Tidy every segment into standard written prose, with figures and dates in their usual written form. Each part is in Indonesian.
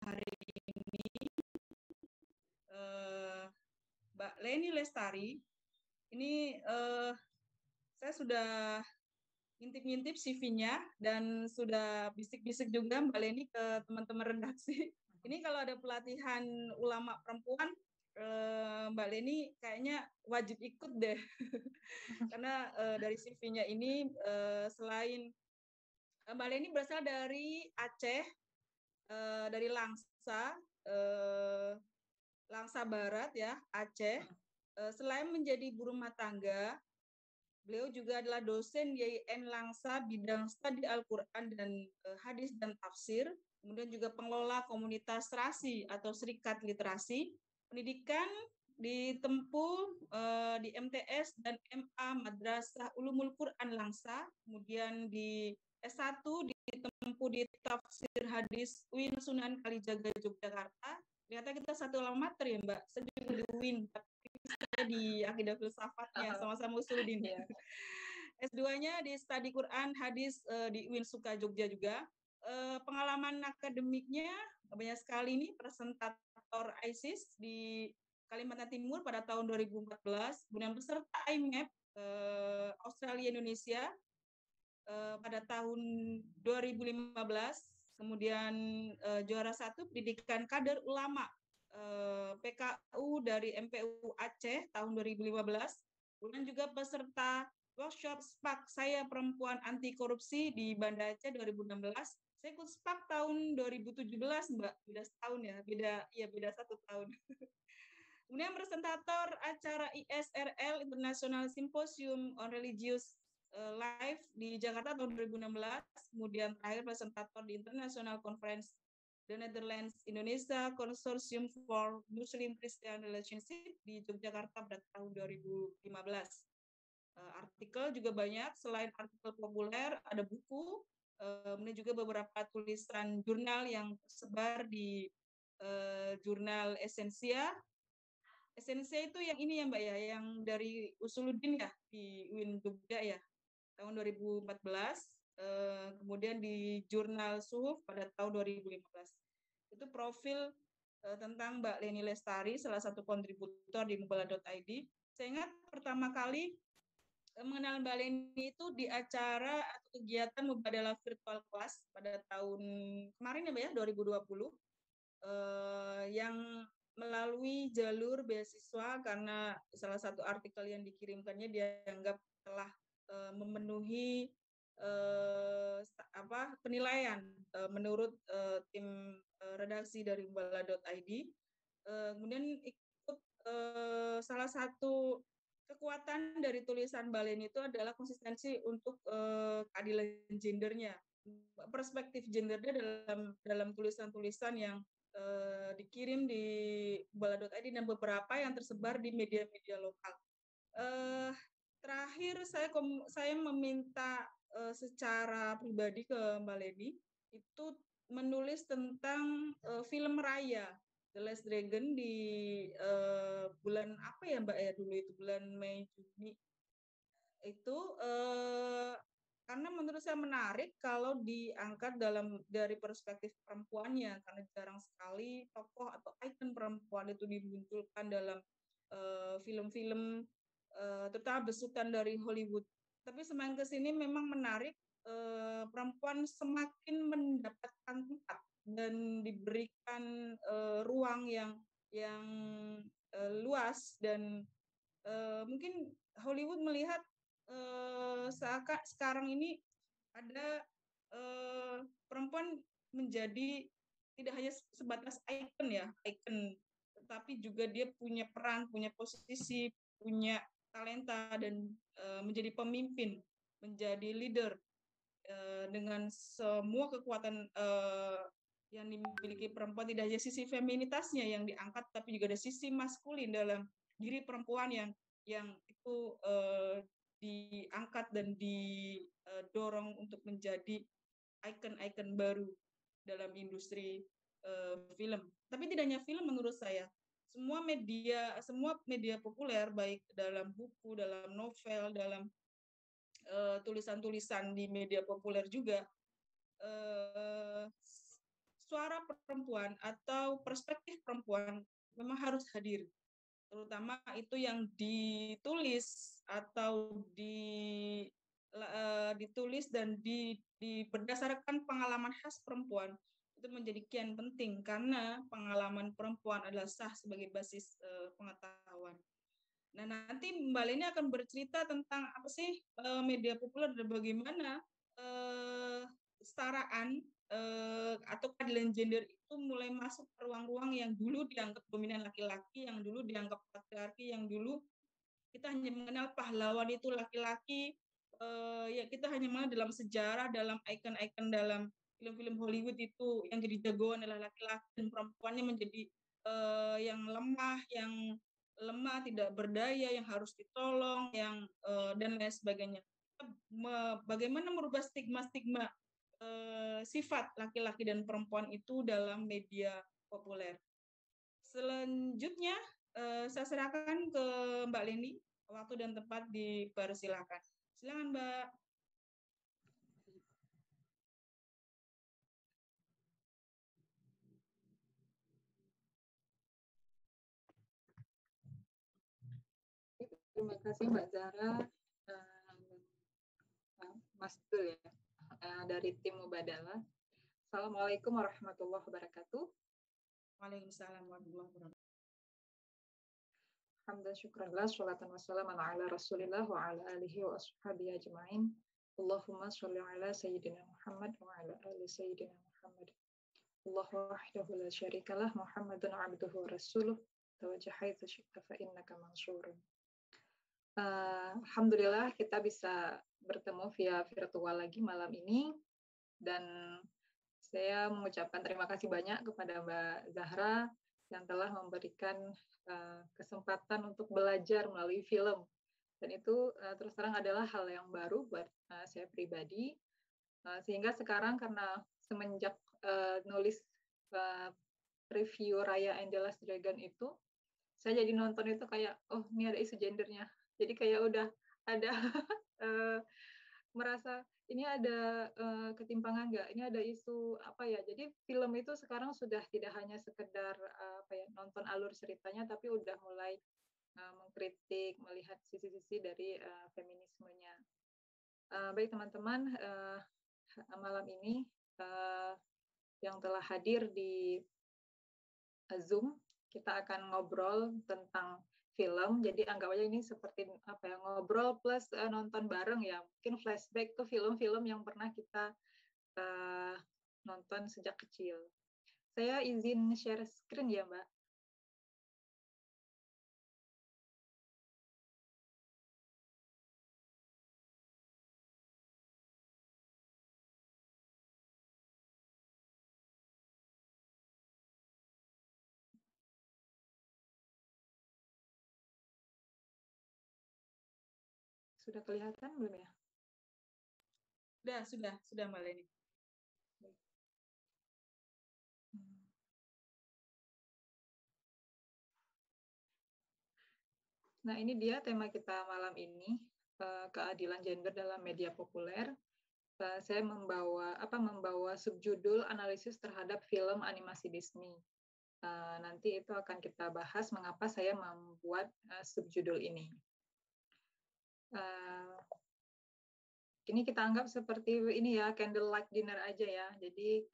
hari ini Mbak Leni Lestari. Ini saya sudah ngintip-ngintip CV-nya dan sudah bisik-bisik juga Mbak Leni ke teman-teman redaksi. Ini kalau ada pelatihan ulama perempuan, Mbak Leni kayaknya wajib ikut deh. Karena dari CV-nya ini selain Mbak Leni berasal dari Aceh, dari Langsa Barat ya, Aceh. Selain menjadi ibu rumah tangga, beliau juga adalah dosen YIN Langsa bidang studi Al-Quran dan hadis dan tafsir. Kemudian juga pengelola komunitas serasi atau serikat literasi. Pendidikan ditempuh di MTS dan MA Madrasah Ulumul Quran Langsa. Kemudian di S1 ditempuh di tafsir hadis UIN Sunan Kalijaga Yogyakarta. Ternyata kita satu alma mater ya Mbak, saya juga di UIN, tapi saya di akidah filsafatnya, sama-sama Usuluddin. S2-nya di studi Quran, hadis di UIN Suka Jogja juga. Pengalaman akademiknya banyak sekali nih, presentator ISIS di Kalimantan Timur pada tahun 2014, kemudian peserta IMAP Australia Indonesia pada tahun 2015, kemudian juara 1 pendidikan kader ulama PKU dari MPU Aceh tahun 2015, kemudian juga peserta workshop SPAK Saya Perempuan Anti Korupsi di Banda Aceh 2016. Saya ikut SPAK tahun 2017 Mbak, beda setahun ya, beda 1 tahun. Kemudian presentator acara ISRL International Symposium on Religious Life di Jakarta tahun 2016, kemudian terakhir presentator di International Conference The Netherlands Indonesia Consortium for Muslim Christian Relationship di Yogyakarta pada tahun 2015. Artikel juga banyak, selain artikel populer ada buku, kemudian juga beberapa tulisan jurnal yang tersebar di jurnal Esensia. Esensia itu yang ini ya Mbak ya, yang dari Usuluddin ya, di UIN Jogja ya, tahun 2014, kemudian di jurnal Suhuf pada tahun 2015. Itu profil tentang Mbak Leni Lestari, salah satu kontributor di Mubala.id. Saya ingat pertama kali mengenal Mbak Leni itu di acara atau kegiatan Mubadalah Virtual Class pada tahun kemarin ya Mbak ya, 2020, yang melalui jalur beasiswa karena salah satu artikel yang dikirimkannya dianggap telah memenuhi penilaian menurut tim redaksi dari Mubala.id. Kemudian ikut salah satu kekuatan dari tulisan Mbak Leni itu adalah konsistensi untuk keadilan gendernya, perspektif gendernya dalam tulisan-tulisan yang dikirim di Mubala.id dan beberapa yang tersebar di media-media lokal. Terakhir saya meminta secara pribadi ke Mbak Leni itu menulis tentang film Raya The Last Dragon di bulan apa ya Mbak ya dulu itu, bulan Mei Juni itu, karena menurut saya menarik kalau diangkat dari perspektif perempuannya, karena jarang sekali tokoh atau ikon perempuan itu dimunculkan dalam film-film terutama besutan dari Hollywood. Tapi semakin ke sini memang menarik, perempuan semakin mendapatkan tempat dan diberikan ruang yang luas, dan mungkin Hollywood melihat sekarang ini ada perempuan menjadi tidak hanya sebatas ikon ya, tetapi juga dia punya peran, punya posisi, punya talenta, dan menjadi pemimpin, menjadi leader dengan semua kekuatan yang dimiliki perempuan. Tidak hanya sisi feminitasnya yang diangkat, tapi juga ada sisi maskulin dalam diri perempuan yang itu diangkat dan didorong untuk menjadi ikon-ikon baru dalam industri film. Tapi tidak hanya film menurut saya, semua media populer, baik dalam buku, dalam novel, dalam tulisan-tulisan di media populer juga, suara perempuan atau perspektif perempuan memang harus hadir, terutama itu yang ditulis atau ditulis dan berdasarkan pengalaman khas perempuan, itu menjadi kian penting karena pengalaman perempuan adalah sah sebagai basis pengetahuan. Nah, nanti Mbak Leni akan bercerita tentang apa sih media populer dan bagaimana kesetaraan atau keadilan gender itu mulai masuk ke ruang-ruang yang dulu dianggap dominan laki-laki, yang dulu dianggap patriarki, yang dulu kita hanya mengenal pahlawan itu laki-laki, ya kita hanya mengenal dalam sejarah, dalam ikon-ikon dalam film-film Hollywood itu yang jadi jagoan adalah laki-laki dan perempuannya menjadi yang lemah, tidak berdaya, yang harus ditolong, yang dan lain sebagainya. Bagaimana merubah stigma-stigma sifat laki-laki dan perempuan itu dalam media populer. Selanjutnya saya serahkan ke Mbak Leni, waktu dan tempat dipersilakan. Silakan Mbak. Terima kasih Mbak Zahra, Mas Dul ya, dari tim Mubadalah. Assalamualaikum warahmatullahi wabarakatuh. Waalaikumsalam warahmatullahi wabarakatuh. Alhamdulillah, syukurillah, sholatan wassalamu ala rasulillah wa ala alihi wa ashabihi ajma'in. Allahumma sholli ala sayyidina Muhammad wa ala ali sayyidina Muhammad. Allahu wahdahu la syarikalah, Muhammadun abduhu wa rasuluh, tawajjahaitu syi'ta fa innaka mansurun. Alhamdulillah kita bisa bertemu via virtual lagi malam ini, dan saya mengucapkan terima kasih banyak kepada Mbak Zahra yang telah memberikan kesempatan untuk belajar melalui film, dan itu terus terang adalah hal yang baru buat saya pribadi, sehingga sekarang karena semenjak nulis review Raya and the Last Dragon itu, saya jadi nonton itu kayak, oh ini ada isu gendernya. Jadi kayak udah ada merasa ini ada ketimpangan nggak? Ini ada isu apa ya? Jadi film itu sekarang sudah tidak hanya sekedar apa ya, nonton alur ceritanya, tapi udah mulai mengkritik, melihat sisi-sisi dari feminismenya. Baik teman-teman, malam ini yang telah hadir di Zoom, kita akan ngobrol tentang film. Jadi anggap aja ini seperti apa ya, ngobrol plus nonton bareng ya. Mungkin flashback ke film-film yang pernah kita nonton sejak kecil. Saya izin share screen ya, Mbak. Sudah kelihatan belum ya? Sudah Mbak Leni. Nah, ini dia tema kita malam ini, keadilan gender dalam media populer. Saya membawa subjudul analisis terhadap film animasi Disney. Nanti itu akan kita bahas mengapa saya membuat subjudul ini. Ini kita anggap seperti ini ya, candlelight dinner aja ya. Jadi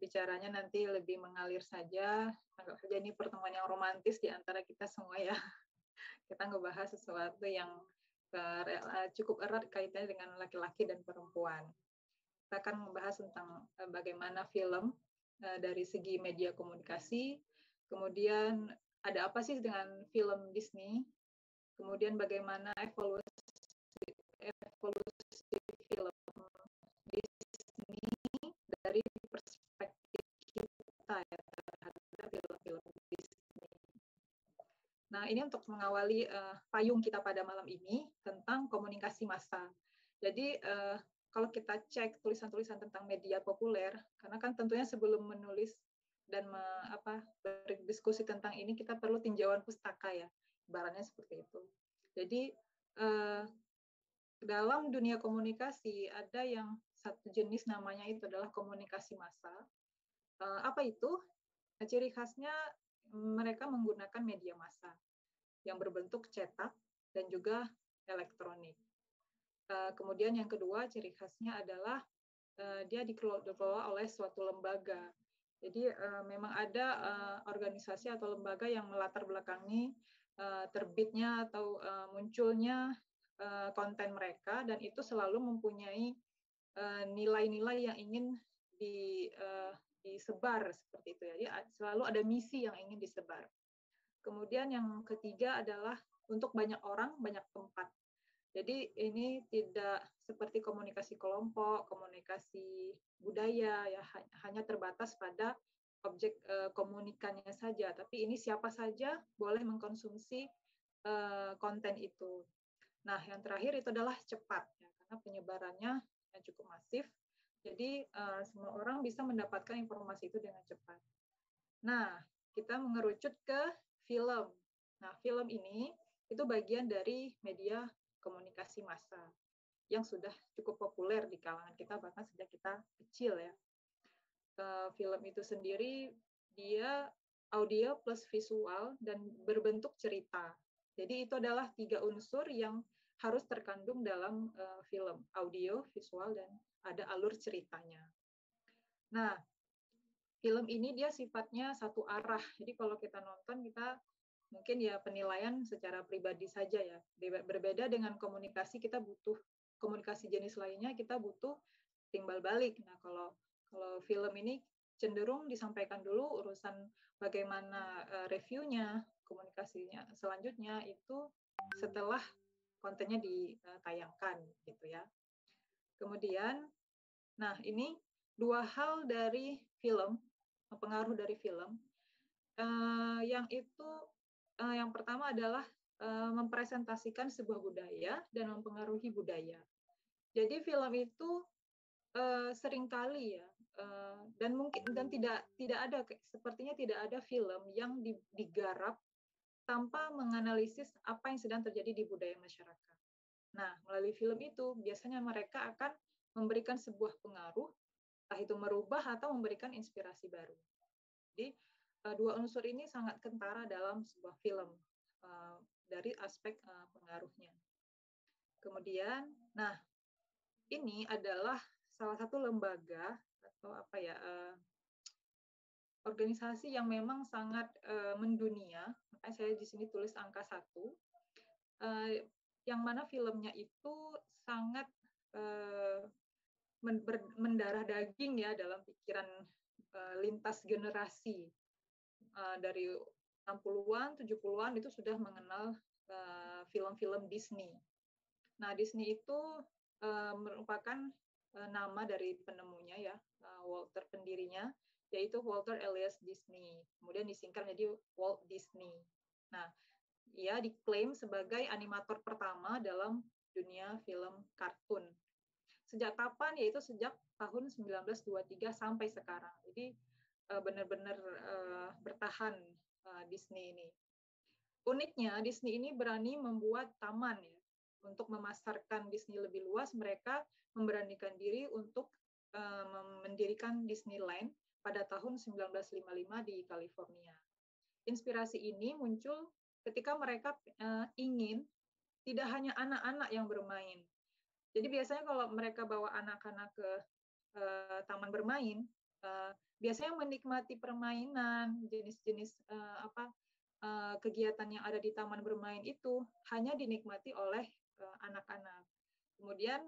bicaranya nanti lebih mengalir saja. Anggap saja ini pertemuan yang romantis di antara kita semua ya. Kita ngebahas sesuatu yang cukup erat kaitannya dengan laki-laki dan perempuan. Kita akan membahas tentang bagaimana film dari segi media komunikasi, kemudian ada apa sih dengan film Disney, kemudian bagaimana evolusi film Disney dari perspektif kita ya terhadap film-film Disney. Nah, ini untuk mengawali payung kita pada malam ini tentang komunikasi massa. Jadi kalau kita cek tulisan-tulisan tentang media populer, karena kan tentunya sebelum menulis dan berdiskusi tentang ini kita perlu tinjauan pustaka ya, ibaratnya seperti itu. Jadi dalam dunia komunikasi ada yang satu jenis namanya itu adalah komunikasi massa. Apa itu? Ciri khasnya mereka menggunakan media massa yang berbentuk cetak dan juga elektronik. Kemudian yang kedua ciri khasnya adalah dia dikelola oleh suatu lembaga. Jadi memang ada organisasi atau lembaga yang melatar belakangi terbitnya atau munculnya konten mereka, dan itu selalu mempunyai nilai-nilai yang ingin disebar seperti itu ya. Jadi selalu ada misi yang ingin disebar. Kemudian yang ketiga adalah untuk banyak orang, banyak tempat. Jadi ini tidak seperti komunikasi kelompok, komunikasi budaya ya, hanya terbatas pada objek komunikannya saja. Tapi ini siapa saja boleh mengkonsumsi konten itu. Nah, yang terakhir itu adalah cepat ya, karena penyebarannya cukup masif. Jadi semua orang bisa mendapatkan informasi itu dengan cepat. Nah, kita mengerucut ke film. Nah, film ini itu bagian dari media komunikasi massa yang sudah cukup populer di kalangan kita bahkan sejak kita kecil ya. Film itu sendiri dia audio plus visual dan berbentuk cerita. Jadi itu adalah 3 unsur yang harus terkandung dalam film, audio, visual, dan ada alur ceritanya. Nah, film ini dia sifatnya satu arah. Jadi kalau kita nonton, kita mungkin ya penilaian secara pribadi saja ya. Berbeda dengan komunikasi, kita butuh komunikasi jenis lainnya, kita butuh timbal balik. Nah, kalau film ini cenderung disampaikan dulu urusan bagaimana reviewnya, komunikasinya selanjutnya itu setelah kontennya ditayangkan gitu ya. Kemudian, nah ini 2 hal dari film, pengaruh dari film, yang itu yang pertama adalah mempresentasikan sebuah budaya dan mempengaruhi budaya. Jadi film itu seringkali ya, dan tidak ada, sepertinya tidak ada film yang digarap tanpa menganalisis apa yang sedang terjadi di budaya masyarakat. Nah, melalui film itu biasanya mereka akan memberikan sebuah pengaruh, entah itu merubah atau memberikan inspirasi baru. Jadi 2 unsur ini sangat kentara dalam sebuah film dari aspek pengaruhnya. Kemudian, nah ini adalah salah satu lembaga atau apa ya, organisasi yang memang sangat mendunia. Makanya saya di sini tulis angka 1, yang mana filmnya itu sangat mendarah daging ya dalam pikiran lintas generasi. Dari 60-an, 70-an itu sudah mengenal film-film Disney. Nah, Disney itu merupakan nama dari penemunya ya, Walter pendirinya, yaitu Walter Elias Disney. Kemudian disingkat menjadi Walt Disney. Nah, ia diklaim sebagai animator pertama dalam dunia film kartun. Sejak kapan? Yaitu sejak tahun 1923 sampai sekarang. Jadi benar-benar bertahan Disney ini. Uniknya Disney ini berani membuat taman ya. Untuk memasarkan Disney lebih luas, mereka memberanikan diri untuk mendirikan Disneyland pada tahun 1955 di California. Inspirasi ini muncul ketika mereka ingin tidak hanya anak-anak yang bermain. Jadi biasanya kalau mereka bawa anak-anak ke taman bermain, biasanya menikmati permainan, jenis-jenis kegiatan yang ada di taman bermain itu hanya dinikmati oleh anak-anak. Kemudian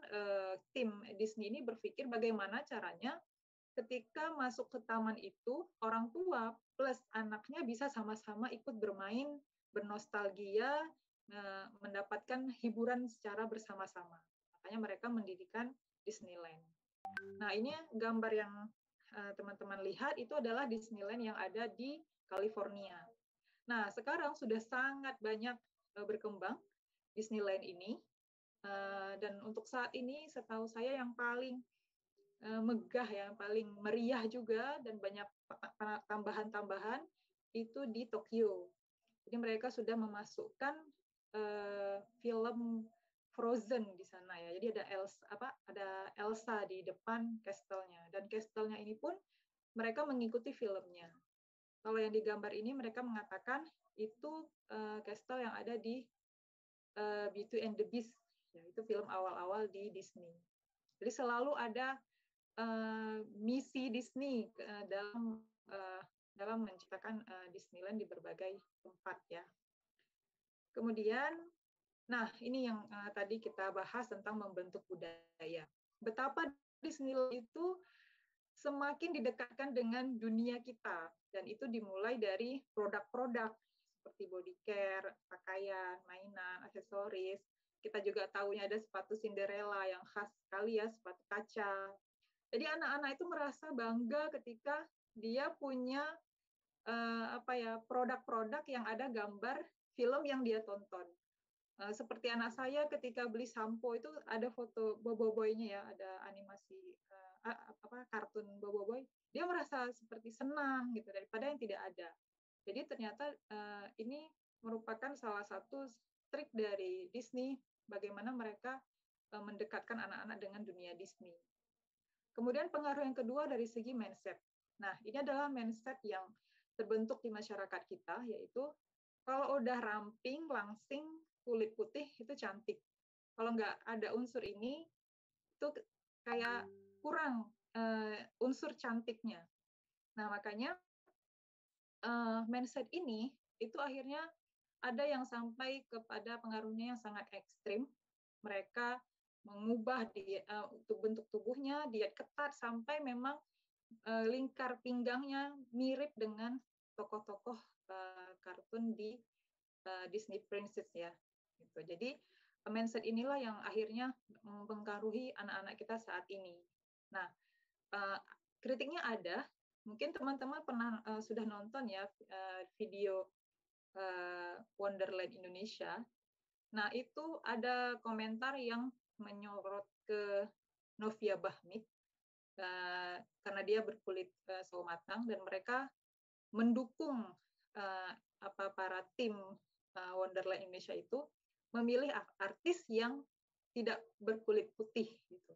tim Disney ini berpikir bagaimana caranya ketika masuk ke taman itu, orang tua plus anaknya bisa sama-sama ikut bermain, bernostalgia, mendapatkan hiburan secara bersama-sama. Makanya mereka mendirikan Disneyland. Nah, ini gambar yang teman-teman lihat itu adalah Disneyland yang ada di California. Nah, sekarang sudah sangat banyak berkembang Disneyland ini. Dan untuk saat ini, setahu saya yang paling megah, yang paling meriah juga, dan banyak tambahan-tambahan itu di Tokyo. Jadi mereka sudah memasukkan film Frozen di sana ya. Jadi ada Elsa di depan castle-nya, dan castle-nya ini pun mereka mengikuti filmnya. Kalau yang digambar ini mereka mengatakan itu castle yang ada di Beauty and the Beast, ya, itu film awal-awal di Disney. Jadi selalu ada misi Disney dalam menciptakan Disneyland di berbagai tempat, ya. Kemudian, nah ini yang tadi kita bahas tentang membentuk budaya. Betapa Disneyland itu semakin didekatkan dengan dunia kita, dan itu dimulai dari produk-produk seperti body care, pakaian, mainan, aksesoris. Kita juga tahunya ada sepatu Cinderella yang khas sekali, ya, sepatu kaca. Jadi anak-anak itu merasa bangga ketika dia punya produk-produk yang ada gambar film yang dia tonton. Seperti anak saya ketika beli sampo itu ada foto Boboiboy-nya, ya, ada animasi kartun Boboiboy. Dia merasa seperti senang gitu daripada yang tidak ada. Jadi ternyata ini merupakan salah satu trik dari Disney bagaimana mereka mendekatkan anak-anak dengan dunia Disney. Kemudian pengaruh yang kedua dari segi mindset. Nah, ini adalah mindset yang terbentuk di masyarakat kita, yaitu kalau udah ramping, langsing, kulit putih, itu cantik. Kalau nggak ada unsur ini, itu kayak kurang unsur cantiknya. Nah, makanya mindset ini, itu akhirnya ada yang sampai kepada pengaruhnya yang sangat ekstrim. Mereka mengubah untuk bentuk tubuhnya, diet ketat, sampai memang lingkar pinggangnya mirip dengan tokoh-tokoh kartun di Disney Princess, ya. Gitu. Jadi mindset inilah yang akhirnya mempengaruhi anak-anak kita saat ini. Nah, kritiknya ada. Mungkin teman-teman pernah sudah nonton, ya, video Wonderland Indonesia. Nah, itu ada komentar yang menyorot ke Novia Bahmit karena dia berkulit sawo matang, dan mereka mendukung para tim Wonderland Indonesia itu memilih artis yang tidak berkulit putih, gitu.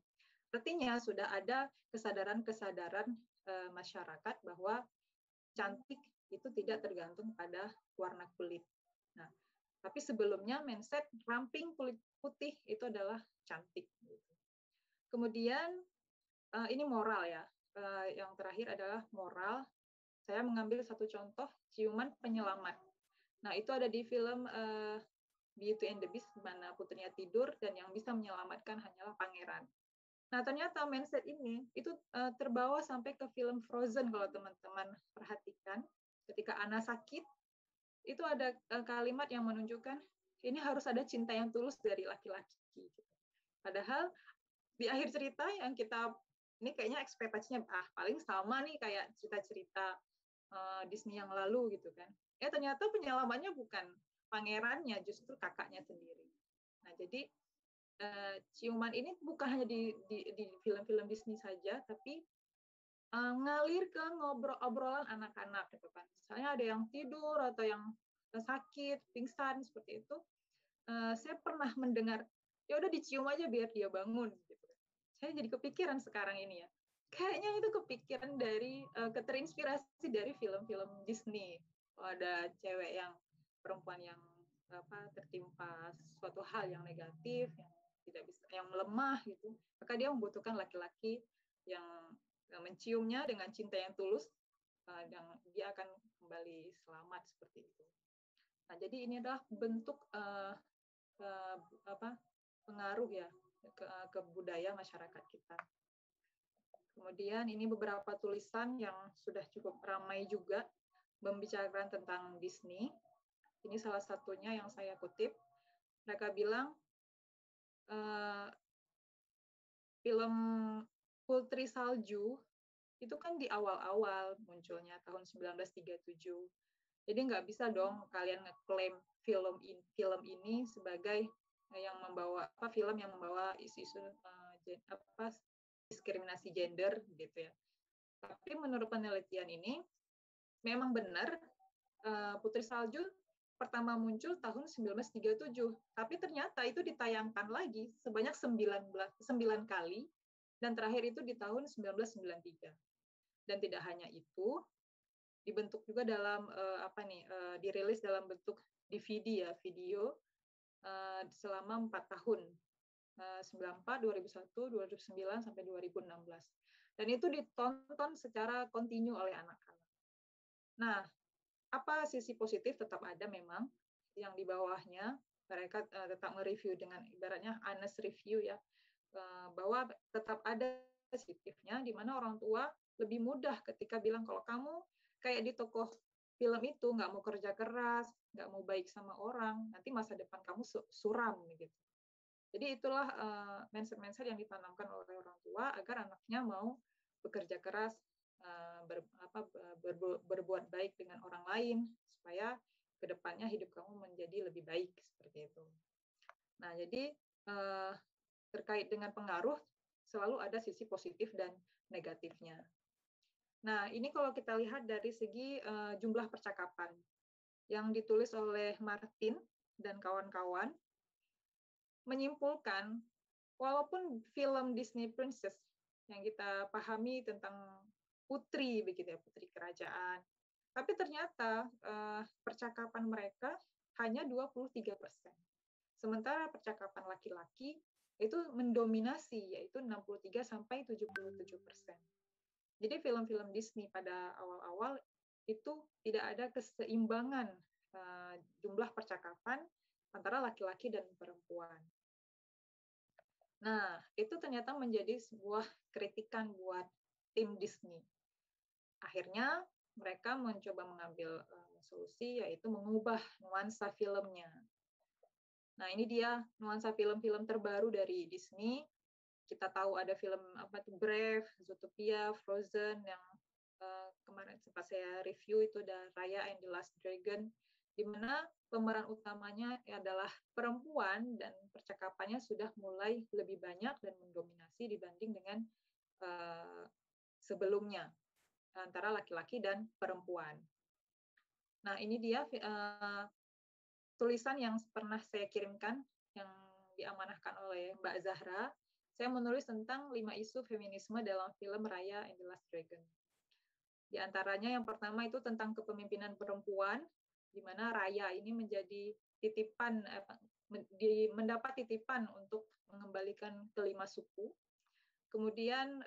Artinya sudah ada kesadaran masyarakat bahwa cantik itu tidak tergantung pada warna kulit. Nah, tapi sebelumnya mindset ramping kulit putih itu adalah cantik. Kemudian ini moral, ya. Yang terakhir adalah moral. Saya mengambil satu contoh, ciuman penyelamat. Nah, itu ada di film Beauty and the Beast, di mana putrinya tidur dan yang bisa menyelamatkan hanyalah pangeran. Nah, ternyata mindset ini itu terbawa sampai ke film Frozen, kalau teman-teman perhatikan. Ketika Anna sakit, itu ada kalimat yang menunjukkan ini harus ada cinta yang tulus dari laki-laki. Padahal di akhir cerita yang kita, ini kayaknya ekspektasinya paling sama nih kayak cerita-cerita Disney yang lalu, gitu kan. Ternyata penyelamannya bukan pangerannya, justru kakaknya sendiri. Nah, jadi ciuman ini bukan hanya di film-film Disney saja, tapi ngalir ke obrolan anak-anak, gitu kan. Misalnya ada yang tidur atau yang sakit, pingsan seperti itu, saya pernah mendengar, ya udah dicium aja biar dia bangun, gitu. Saya jadi kepikiran sekarang ini, ya. Kayaknya itu kepikiran dari terinspirasi dari film-film Disney. Ada cewek perempuan yang tertimpa suatu hal yang negatif, yang melemah, gitu, maka dia membutuhkan laki-laki yang menciumnya dengan cinta yang tulus, dan dia akan kembali selamat, seperti itu. Nah, jadi ini adalah bentuk pengaruh, ya, ke budaya masyarakat kita. Kemudian ini beberapa tulisan yang sudah cukup ramai juga membicarakan tentang Disney. Ini salah satunya yang saya kutip. Mereka bilang film Putri Salju itu kan di awal-awal munculnya tahun 1937. Jadi nggak bisa dong kalian ngeklaim film ini sebagai yang membawa film yang membawa isu-isu diskriminasi gender, gitu, ya. Tapi menurut penelitian ini memang benar Putri Salju pertama muncul tahun 1937, tapi ternyata itu ditayangkan lagi sebanyak 9 kali, dan terakhir itu di tahun 1993. Dan tidak hanya itu, dibentuk juga dalam dirilis dalam bentuk DVD ya, video selama 4 tahun. 94, 2001, 2009 sampai 2016. Dan itu ditonton secara kontinu oleh anak-anak. Nah, apa sisi positif tetap ada memang yang di bawahnya mereka tetap nge-review dengan ibaratnya honest review ya, bahwa tetap ada positifnya di mana orang tua lebih mudah ketika bilang kalau kamu kayak di tokoh film itu nggak mau kerja keras, nggak mau baik sama orang, nanti masa depan kamu suram gitu. Jadi itulah mindset-mindset yang ditanamkan oleh orang tua agar anaknya mau bekerja keras, berbuat baik dengan orang lain supaya kedepannya hidup kamu menjadi lebih baik seperti itu. Nah, jadi terkait dengan pengaruh selalu ada sisi positif dan negatifnya. Nah, ini kalau kita lihat dari segi jumlah percakapan yang ditulis oleh Martin dan kawan-kawan, menyimpulkan walaupun film Disney Princess yang kita pahami tentang putri begitu ya, putri kerajaan, tapi ternyata percakapan mereka hanya 23%. Sementara percakapan laki-laki itu mendominasi yaitu 63 sampai 77%. Jadi film-film Disney pada awal-awal itu tidak ada keseimbangan jumlah percakapan antara laki-laki dan perempuan. Nah, itu ternyata menjadi sebuah kritikan buat tim Disney. Akhirnya mereka mencoba mengambil solusi yaitu mengubah nuansa filmnya. Nah, ini dia nuansa film-film terbaru dari Disney. Kita tahu ada film Brave, Zootopia, Frozen yang kemarin sempat saya review itu ada Raya and the Last Dragon, di mana pemeran utamanya adalah perempuan dan percakapannya sudah mulai lebih banyak dan mendominasi dibanding dengan sebelumnya antara laki-laki dan perempuan. Nah, ini dia tulisan yang pernah saya kirimkan yang diamanahkan oleh Mbak Zahra. Saya menulis tentang 5 isu feminisme dalam film Raya and the Last Dragon. Di antaranya yang pertama itu tentang kepemimpinan perempuan, di mana Raya ini menjadi titipan, mendapat titipan untuk mengembalikan kelima suku. Kemudian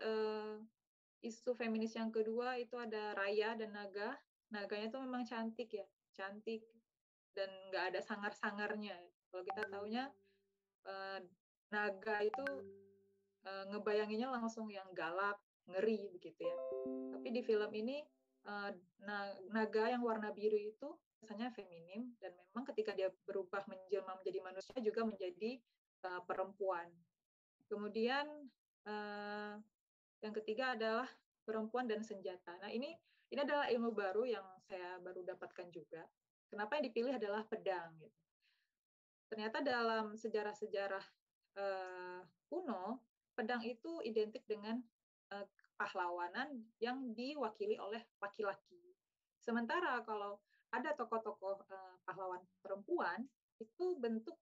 isu feminis yang kedua itu ada Raya dan Naga. Naganya itu memang cantik ya, cantik dan nggak ada sangar-sangarnya. Kalau kita taunya naga itu ngebayanginnya langsung yang galak, ngeri begitu ya. Tapi di film ini naga yang warna biru itu biasanya feminim dan memang ketika dia berubah menjelma menjadi manusia juga menjadi perempuan. Kemudian yang ketiga adalah perempuan dan senjata. Nah, ini adalah ilmu baru yang saya baru dapatkan juga. Kenapa yang dipilih adalah pedang gitu. Ternyata dalam sejarah-sejarah kuno, pedang itu identik dengan pahlawanan yang diwakili oleh laki-laki. Sementara kalau ada tokoh-tokoh pahlawan perempuan, itu bentuk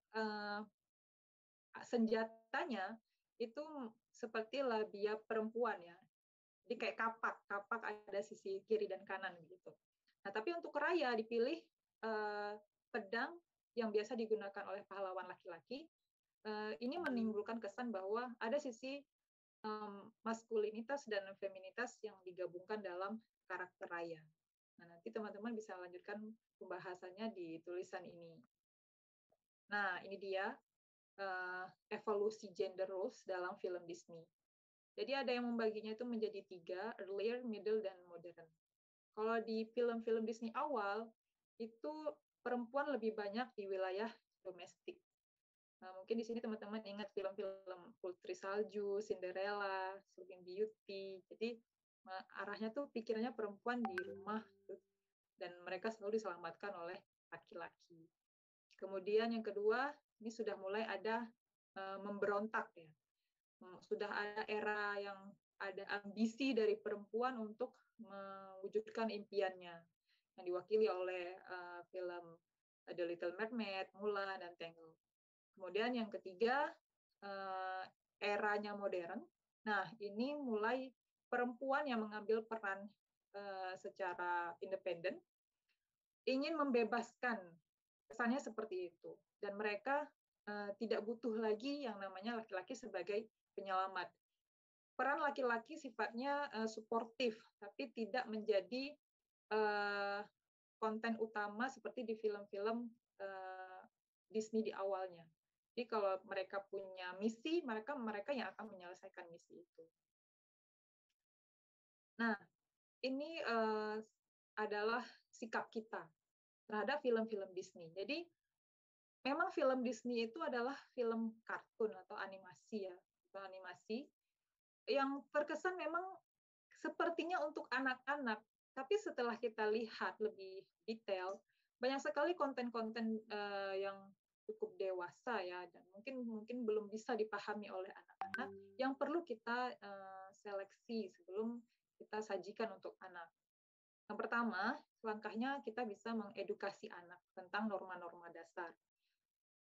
senjatanya itu seperti labia perempuan ya. Jadi kayak kapak ada sisi kiri dan kanan gitu. Nah, tapi untuk Raya dipilih pedang yang biasa digunakan oleh pahlawan laki-laki. Ini menimbulkan kesan bahwa ada sisi maskulinitas dan feminitas yang digabungkan dalam karakter Raya. Nah, nanti teman-teman bisa lanjutkan pembahasannya di tulisan ini. Nah, ini dia evolusi gender roles dalam film Disney. Jadi ada yang membaginya itu menjadi 3, earlier, middle, dan modern. Kalau di film-film Disney awal, itu perempuan lebih banyak di wilayah domestik. Nah, mungkin di sini teman-teman ingat film-film Putri Salju, Cinderella, Sleeping Beauty. Jadi arahnya tuh pikirannya perempuan di rumah dan mereka selalu diselamatkan oleh laki-laki. Kemudian yang kedua, ini sudah mulai ada memberontak ya. Sudah ada era yang ada ambisi dari perempuan untuk mewujudkan impiannya yang diwakili oleh film The Little Mermaid, Mulan, dan Tangled. Kemudian yang ketiga, eranya modern. Nah, ini mulai perempuan yang mengambil peran secara independen, ingin membebaskan, kesannya seperti itu. Dan mereka tidak butuh lagi yang namanya laki-laki sebagai penyelamat. Peran laki-laki sifatnya suportif, tapi tidak menjadi konten utama seperti di film-film Disney di awalnya. Jadi kalau mereka punya misi, mereka yang akan menyelesaikan misi itu. Nah, ini adalah sikap kita terhadap film-film Disney. Jadi memang film Disney itu adalah film kartun atau animasi ya, atau animasi yang terkesan memang sepertinya untuk anak-anak, tapi setelah kita lihat lebih detail, banyak sekali konten-konten yang cukup dewasa ya, dan mungkin belum bisa dipahami oleh anak-anak, yang perlu kita seleksi sebelum kita sajikan untuk anak. Yang pertama, langkahnya kita bisa mengedukasi anak tentang norma-norma dasar.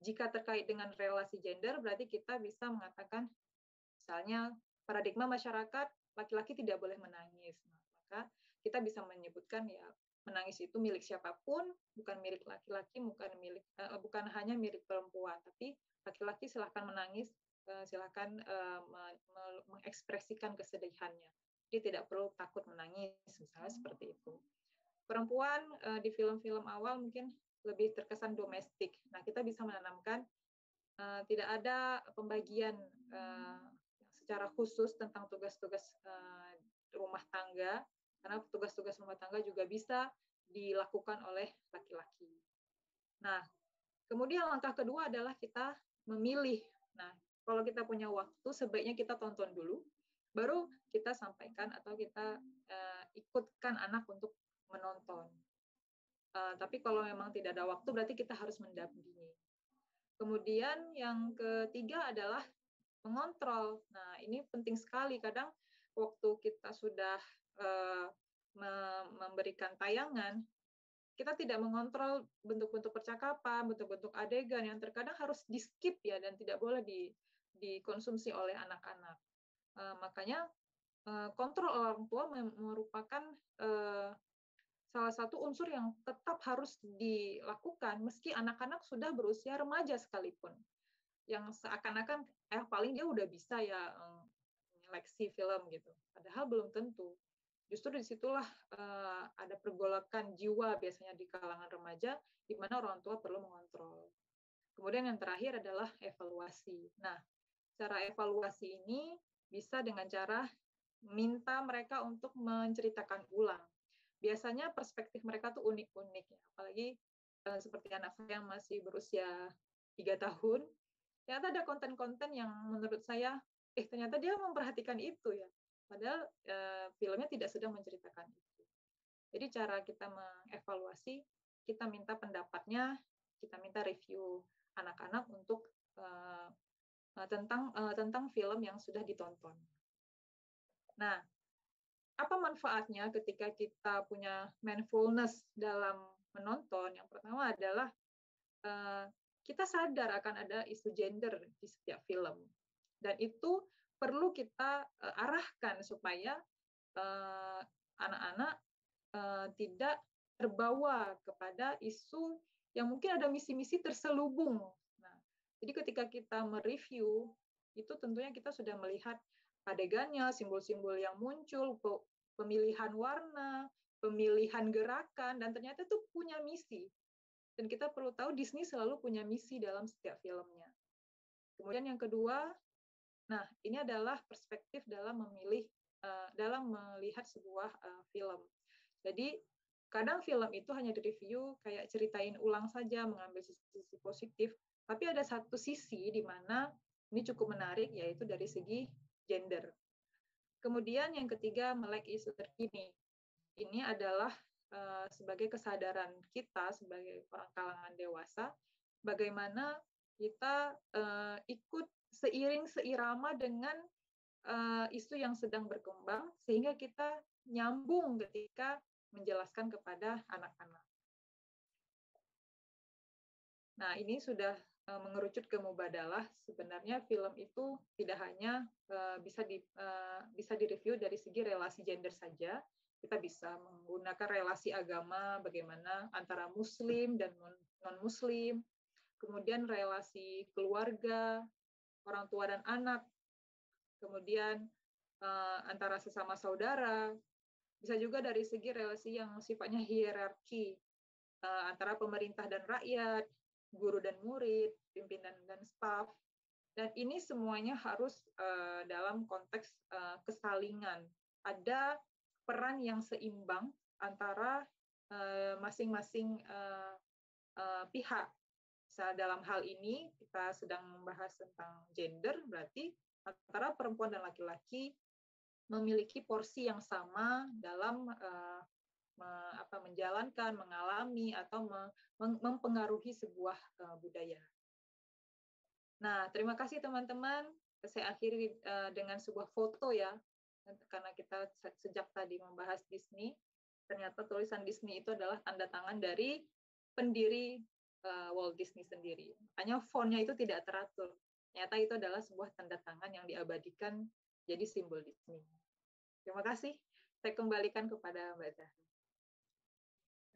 Jika terkait dengan relasi gender, berarti kita bisa mengatakan, misalnya paradigma masyarakat laki-laki tidak boleh menangis. Nah, maka kita bisa menyebutkan ya, menangis itu milik siapapun, bukan milik laki-laki, bukan hanya milik perempuan, tapi laki-laki silahkan menangis, silahkan mengekspresikan kesedihannya. Dia tidak perlu takut menangis, misalnya seperti itu. Perempuan di film-film awal mungkin lebih terkesan domestik. Nah, kita bisa menanamkan tidak ada pembagian secara khusus tentang tugas-tugas rumah tangga, karena tugas-tugas rumah tangga juga bisa dilakukan oleh laki-laki. Nah, kemudian langkah kedua adalah kita memilih. Nah, kalau kita punya waktu, sebaiknya kita tonton dulu, baru kita sampaikan atau kita ikutkan anak untuk menonton. Tapi kalau memang tidak ada waktu, berarti kita harus mendampingi. Kemudian yang ketiga adalah mengontrol. Nah, ini penting sekali. Kadang waktu kita sudah memberikan tayangan, kita tidak mengontrol bentuk-bentuk percakapan, bentuk-bentuk adegan yang terkadang harus di-skip ya, dan tidak boleh dikonsumsi oleh anak-anak. Makanya kontrol orang tua merupakan salah satu unsur yang tetap harus dilakukan meski anak-anak sudah berusia remaja sekalipun. Yang seakan-akan paling dia udah bisa ya menyeleksi film gitu. Padahal belum tentu. Justru disitulah ada pergolakan jiwa biasanya di kalangan remaja, di mana orang tua perlu mengontrol. Kemudian yang terakhir adalah evaluasi. Nah, cara evaluasi ini bisa dengan cara minta mereka untuk menceritakan ulang. Biasanya perspektif mereka tuh unik-unik ya, apalagi seperti anak saya yang masih berusia 3 tahun, ternyata ada konten-konten yang menurut saya ternyata dia memperhatikan itu ya, padahal filmnya tidak sedang menceritakan itu. Jadi cara kita mengevaluasi, kita minta pendapatnya, kita minta review anak-anak untuk tentang film yang sudah ditonton. Nah, apa manfaatnya ketika kita punya mindfulness dalam menonton? Yang pertama adalah kita sadar akan ada isu gender di setiap film. Dan itu perlu kita arahkan supaya anak-anak tidak terbawa kepada isu yang mungkin ada misi-misi terselubung. Nah, jadi ketika kita mereview, itu tentunya kita sudah melihat adegannya, simbol-simbol yang muncul, pemilihan warna, pemilihan gerakan, dan ternyata itu punya misi. Dan kita perlu tahu Disney selalu punya misi dalam setiap filmnya. Kemudian yang kedua, nah ini adalah perspektif dalam melihat sebuah film. Jadi kadang film itu hanya direview kayak ceritain ulang saja, mengambil sisi positif, tapi ada satu sisi di mana ini cukup menarik, yaitu dari segi gender. Kemudian yang ketiga, melek isu terkini. Ini adalah sebagai kesadaran kita sebagai orang kalangan dewasa, bagaimana kita ikut seiring seirama dengan isu yang sedang berkembang, sehingga kita nyambung ketika menjelaskan kepada anak-anak. Nah, ini sudah mengerucut ke mubadalah, sebenarnya film itu tidak hanya bisa direview dari segi relasi gender saja, kita bisa menggunakan relasi agama, bagaimana antara muslim dan non-muslim, kemudian relasi keluarga, orang tua dan anak, kemudian antara sesama saudara, bisa juga dari segi relasi yang sifatnya hierarki, antara pemerintah dan rakyat, guru dan murid, pimpinan dan staf. Dan ini semuanya harus dalam konteks kesalingan. Ada peran yang seimbang antara masing-masing pihak. Dalam hal ini kita sedang membahas tentang gender, berarti antara perempuan dan laki-laki memiliki porsi yang sama dalam menjalankan, mengalami, atau mempengaruhi sebuah budaya. Nah, terima kasih teman-teman. Saya akhiri dengan sebuah foto ya, karena kita sejak tadi membahas Disney, ternyata tulisan Disney itu adalah tanda tangan dari pendiri Walt Disney sendiri. Makanya fontnya itu tidak teratur. Ternyata itu adalah sebuah tanda tangan yang diabadikan jadi simbol Disney. Terima kasih. Saya kembalikan kepada Mbak Zahra.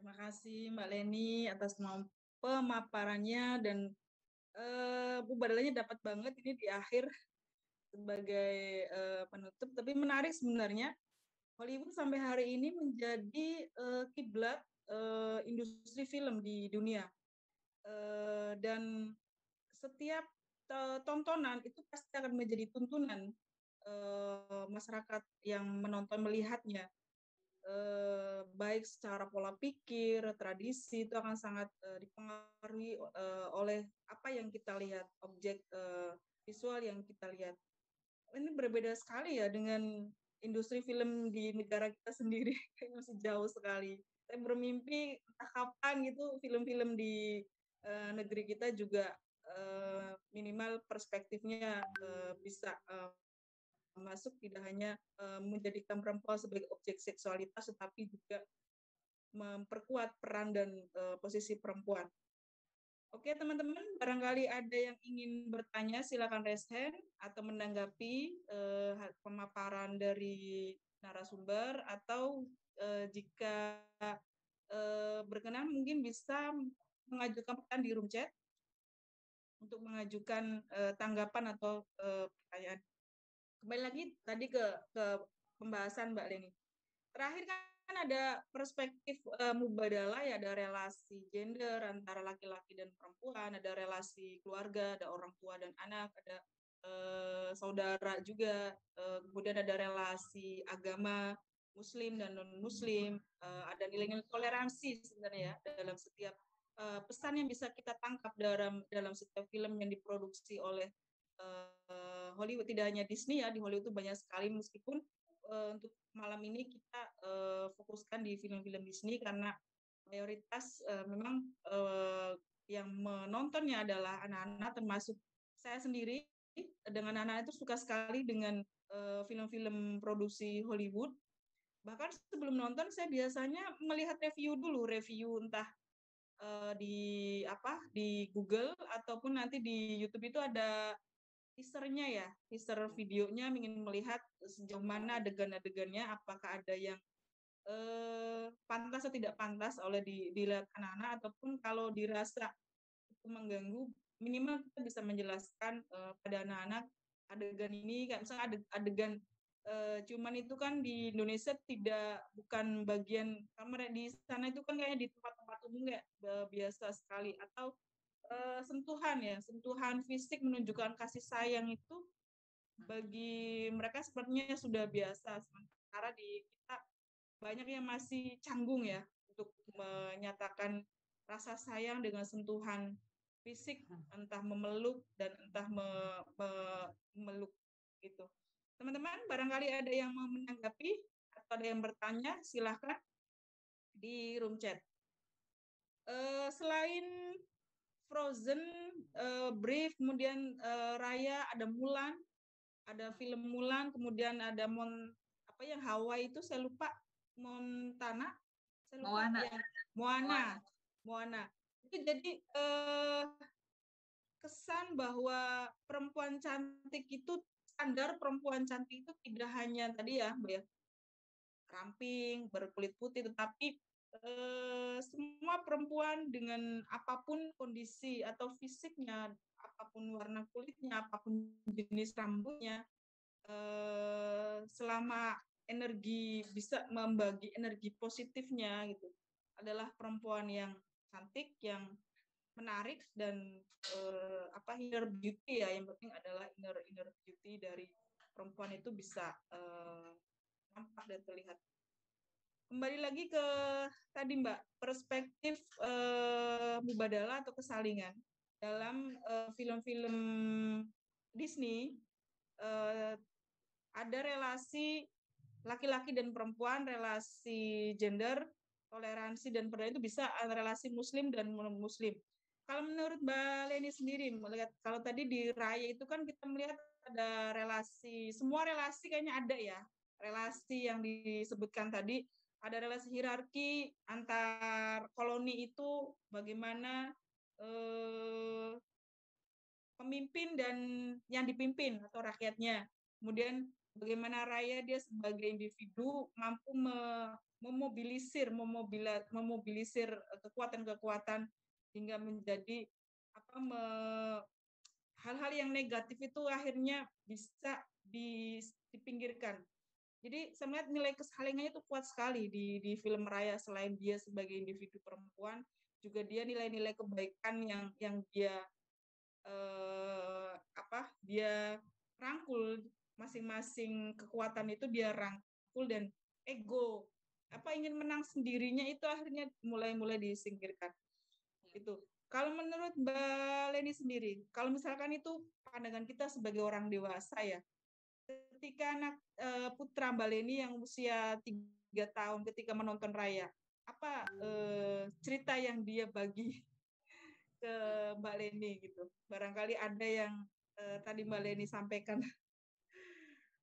Terima kasih Mbak Leni atas pemaparannya, dan mubadalahnya dapat banget ini di akhir sebagai penutup. Tapi menarik sebenarnya, Hollywood sampai hari ini menjadi kiblat industri film di dunia, dan setiap tontonan itu pasti akan menjadi tuntunan masyarakat yang menonton melihatnya. Baik secara pola pikir, tradisi, itu akan sangat dipengaruhi oleh apa yang kita lihat, objek visual yang kita lihat. Ini berbeda sekali ya dengan industri film di negara kita sendiri, masih jauh sekali. Saya bermimpi entah kapan gitu film-film di negeri kita juga minimal perspektifnya bisa masuk, tidak hanya menjadikan perempuan sebagai objek seksualitas, tetapi juga memperkuat peran dan posisi perempuan. Oke teman-teman, barangkali ada yang ingin bertanya, silakan raise hand atau menanggapi pemaparan dari narasumber, atau jika berkenan mungkin bisa mengajukan pertanyaan di room chat untuk mengajukan tanggapan atau pertanyaan. Kembali lagi tadi ke pembahasan Mbak Leni. Terakhir kan ada perspektif mubadalah ya, ada relasi gender antara laki-laki dan perempuan, ada relasi keluarga, ada orang tua dan anak, ada saudara juga, kemudian ada relasi agama muslim dan non muslim, ada nilai-nilai toleransi sebenarnya ya dalam setiap pesan yang bisa kita tangkap dalam setiap film yang diproduksi oleh Hollywood. Tidak hanya Disney ya, di Hollywood itu banyak sekali, meskipun untuk malam ini kita fokuskan di film-film Disney karena mayoritas memang yang menontonnya adalah anak-anak, termasuk saya sendiri. Dengan anak itu suka sekali dengan film-film produksi Hollywood. Bahkan sebelum nonton saya biasanya melihat review dulu, entah di Google ataupun nanti di YouTube itu ada teasernya ya, teaser videonya, ingin melihat sejauh mana adegan-adegannya, apakah ada yang pantas atau tidak pantas oleh dilihat anak-anak, ataupun kalau dirasa itu mengganggu, minimal kita bisa menjelaskan pada anak-anak adegan ini, kayak misalnya adegan cuman itu kan di Indonesia bukan bagian kamera, di sana itu kan kayaknya di tempat-tempat umum kayak biasa sekali, atau sentuhan fisik menunjukkan kasih sayang itu bagi mereka sepertinya sudah biasa, sementara di kita banyak yang masih canggung ya untuk menyatakan rasa sayang dengan sentuhan fisik, entah memeluk dan entah memeluk gitu. Teman-teman, barangkali ada yang mau menanggapi atau ada yang bertanya, silahkan di room chat. Selain Frozen, Brave, kemudian Raya, ada Mulan, ada film Mulan, kemudian ada yang Hawaii itu saya lupa, Montana, saya lupa. Moana. Ya, Moana. Itu jadi kesan bahwa perempuan cantik itu, standar perempuan cantik itu tidak hanya tadi ya Mbak ya, ramping, berkulit putih, tetapi semua perempuan dengan apapun kondisi atau fisiknya, apapun warna kulitnya, apapun jenis rambutnya, selama energi bisa membagi energi positifnya gitu, adalah perempuan yang cantik, yang menarik, dan inner beauty ya, yang penting adalah inner beauty dari perempuan itu bisa nampak dan terlihat. Kembali lagi ke tadi Mbak, perspektif mubadalah atau kesalingan dalam film-film Disney, ada relasi laki-laki dan perempuan, relasi gender, toleransi dan perbedaan itu bisa relasi muslim dan muslim. Kalau menurut Mbak Leni sendiri melihat, kalau tadi di Raya itu kan kita melihat ada relasi, semua relasi kayaknya ada ya, relasi yang disebutkan tadi, ada relasi hierarki antar koloni itu, bagaimana pemimpin dan yang dipimpin atau rakyatnya. Kemudian bagaimana Raya dia sebagai individu mampu memobilisir kekuatan-kekuatan hingga menjadi hal-hal yang negatif itu akhirnya bisa dipinggirkan. Jadi saya melihat nilai kesalingannya itu kuat sekali di film Raya. Selain dia sebagai individu perempuan, juga dia nilai-nilai kebaikan yang dia dia rangkul, masing-masing kekuatan itu dia rangkul, dan ego ingin menang sendirinya itu akhirnya mulai disingkirkan. Itu kalau menurut Mbak Leni sendiri, kalau misalkan itu pandangan kita sebagai orang dewasa ya, ketika anak putra Mbak Leni yang usia 3 tahun ketika menonton Raya, apa cerita yang dia bagi ke Mbak Leni gitu? Barangkali ada yang tadi Mbak Leni sampaikan,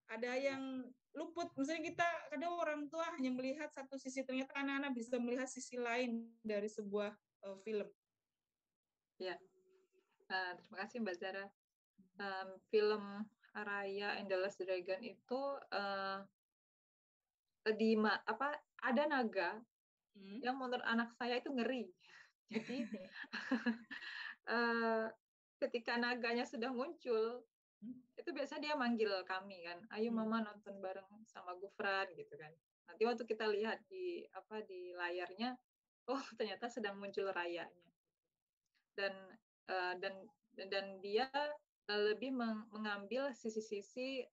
ada yang luput. Misalnya kita kadang orang tua hanya melihat satu sisi, ternyata anak-anak bisa melihat sisi lain dari sebuah film. Ya, terima kasih Mbak Zara. Film Raya and the Last Dragon itu ada naga yang menurut anak saya itu ngeri. Jadi ketika naganya sudah muncul, itu biasanya dia manggil kami kan, ayo mama nonton bareng sama Gufran gitu kan. Nanti waktu kita lihat di layarnya, oh ternyata sedang muncul Rayanya. Dan dia lebih mengambil sisi-sisi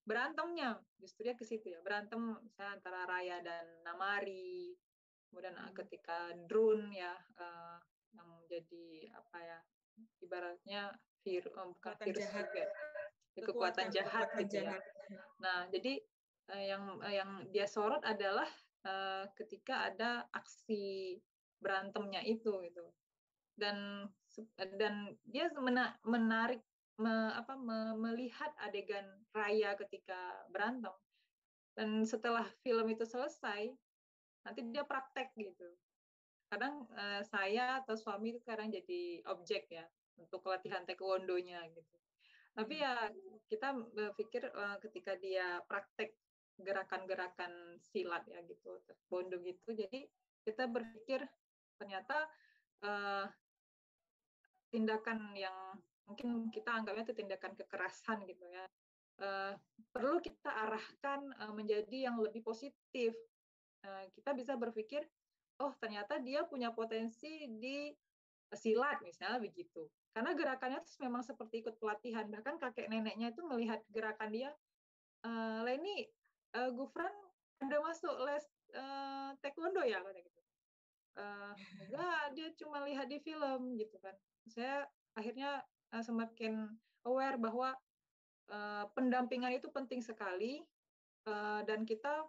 berantemnya, justru ya ke situ ya, berantem misalnya antara Raya dan Namari, kemudian ketika Drun ya yang menjadi ibaratnya bukan virus jahat, juga, kekuatan jahat gitu ya. Nah, jadi yang dia sorot adalah ketika ada aksi berantemnya itu gitu, dan dia menarik melihat adegan Raya ketika berantem, dan setelah film itu selesai nanti dia praktek gitu. Kadang saya atau suami itu kadang jadi objek ya untuk latihan taekwondo-nya gitu. Tapi ya kita berpikir ketika dia praktek gerakan-gerakan silat ya gitu, taekwondo gitu, jadi kita berpikir ternyata tindakan yang mungkin kita anggapnya itu tindakan kekerasan gitu ya, perlu kita arahkan menjadi yang lebih positif. Kita bisa berpikir, oh ternyata dia punya potensi di silat misalnya begitu. Karena gerakannya itu memang seperti ikut pelatihan. Bahkan kakek neneknya itu melihat gerakan dia, Leni, Gufran ada masuk les taekwondo ya, kata gitu. Enggak, dia cuma lihat di film gitu kan. Saya akhirnya semakin aware bahwa pendampingan itu penting sekali, dan kita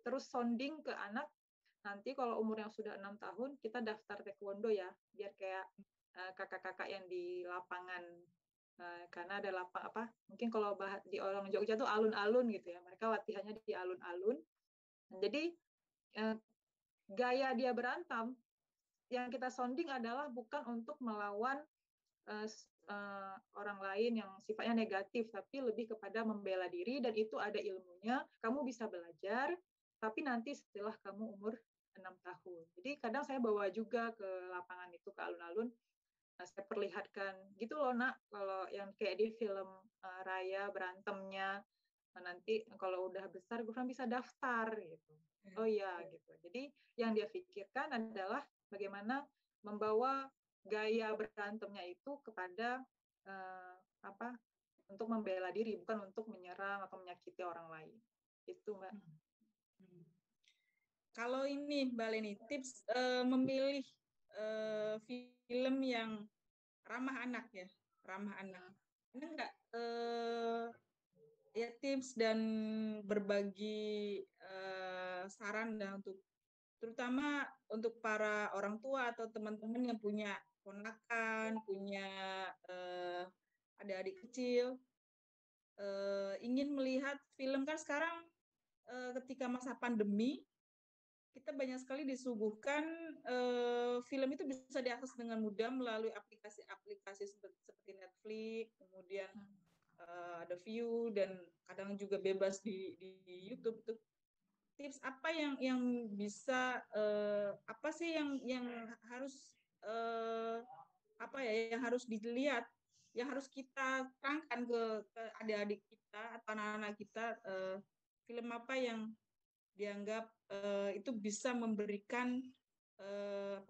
terus sounding ke anak, nanti kalau umur yang sudah 6 tahun kita daftar taekwondo ya, biar kayak kakak-kakak yang di lapangan, karena ada mungkin kalau di orang Jogja tuh alun-alun gitu ya, mereka latihannya di alun-alun. Jadi gaya dia berantem yang kita sounding adalah bukan untuk melawan orang lain yang sifatnya negatif, tapi lebih kepada membela diri, dan itu ada ilmunya. Kamu bisa belajar, tapi nanti setelah kamu umur 6 tahun. Jadi kadang saya bawa juga ke lapangan itu, ke alun-alun, saya perlihatkan gitu loh nak, kalau yang kayak di film Raya berantemnya, nanti kalau udah besar Gufran bisa daftar gitu. Oh iya gitu. Jadi yang dia pikirkan adalah bagaimana membawa gaya berantemnya itu kepada untuk membela diri, bukan untuk menyerang atau menyakiti orang lain. Itu Mbak. Kalau ini Mbak Leni, tips memilih film yang ramah anak ya, ramah anak. Ini enggak ya tips dan berbagi saran dah untuk terutama untuk para orang tua atau teman-teman yang punya ponakan, punya adik-adik kecil, ingin melihat film. Kan sekarang ketika masa pandemi kita banyak sekali disuguhkan film itu bisa diakses dengan mudah melalui aplikasi seperti Netflix, kemudian ada View, dan kadang juga bebas di YouTube tuh. Tips apa yang bisa apa sih yang harus apa ya, yang harus dilihat, yang harus kita terangkan ke adik-adik kita atau anak-anak kita, film apa yang dianggap itu bisa memberikan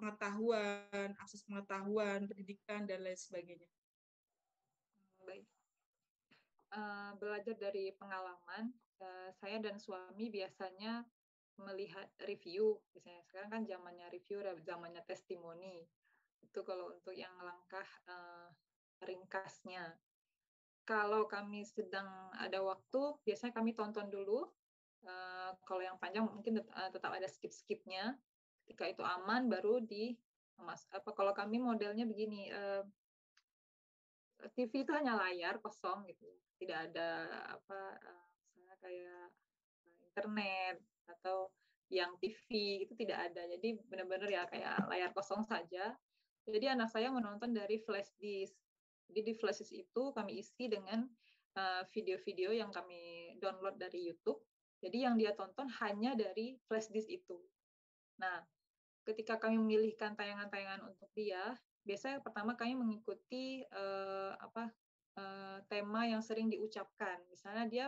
pengetahuan, akses pengetahuan, pendidikan, dan lain sebagainya. Baik. Belajar dari pengalaman, saya dan suami biasanya melihat review. Misalnya sekarang kan zamannya review, zamannya testimoni. Itu kalau untuk yang langkah ringkasnya. Kalau kami sedang ada waktu, biasanya kami tonton dulu. Kalau yang panjang mungkin tetap ada skip-skipnya. Ketika itu aman, baru kalau kami modelnya begini, TV itu hanya layar kosong gitu, tidak ada misalnya kayak internet atau yang TV itu tidak ada. Jadi benar-benar ya kayak layar kosong saja. Jadi anak saya menonton dari flash disk. Jadi di flash disk itu kami isi dengan video-video yang kami download dari YouTube. Jadi yang dia tonton hanya dari flash disk itu. Nah, ketika kami memilihkan tayangan-tayangan untuk dia, biasanya pertama kami mengikuti tema yang sering diucapkan. Misalnya dia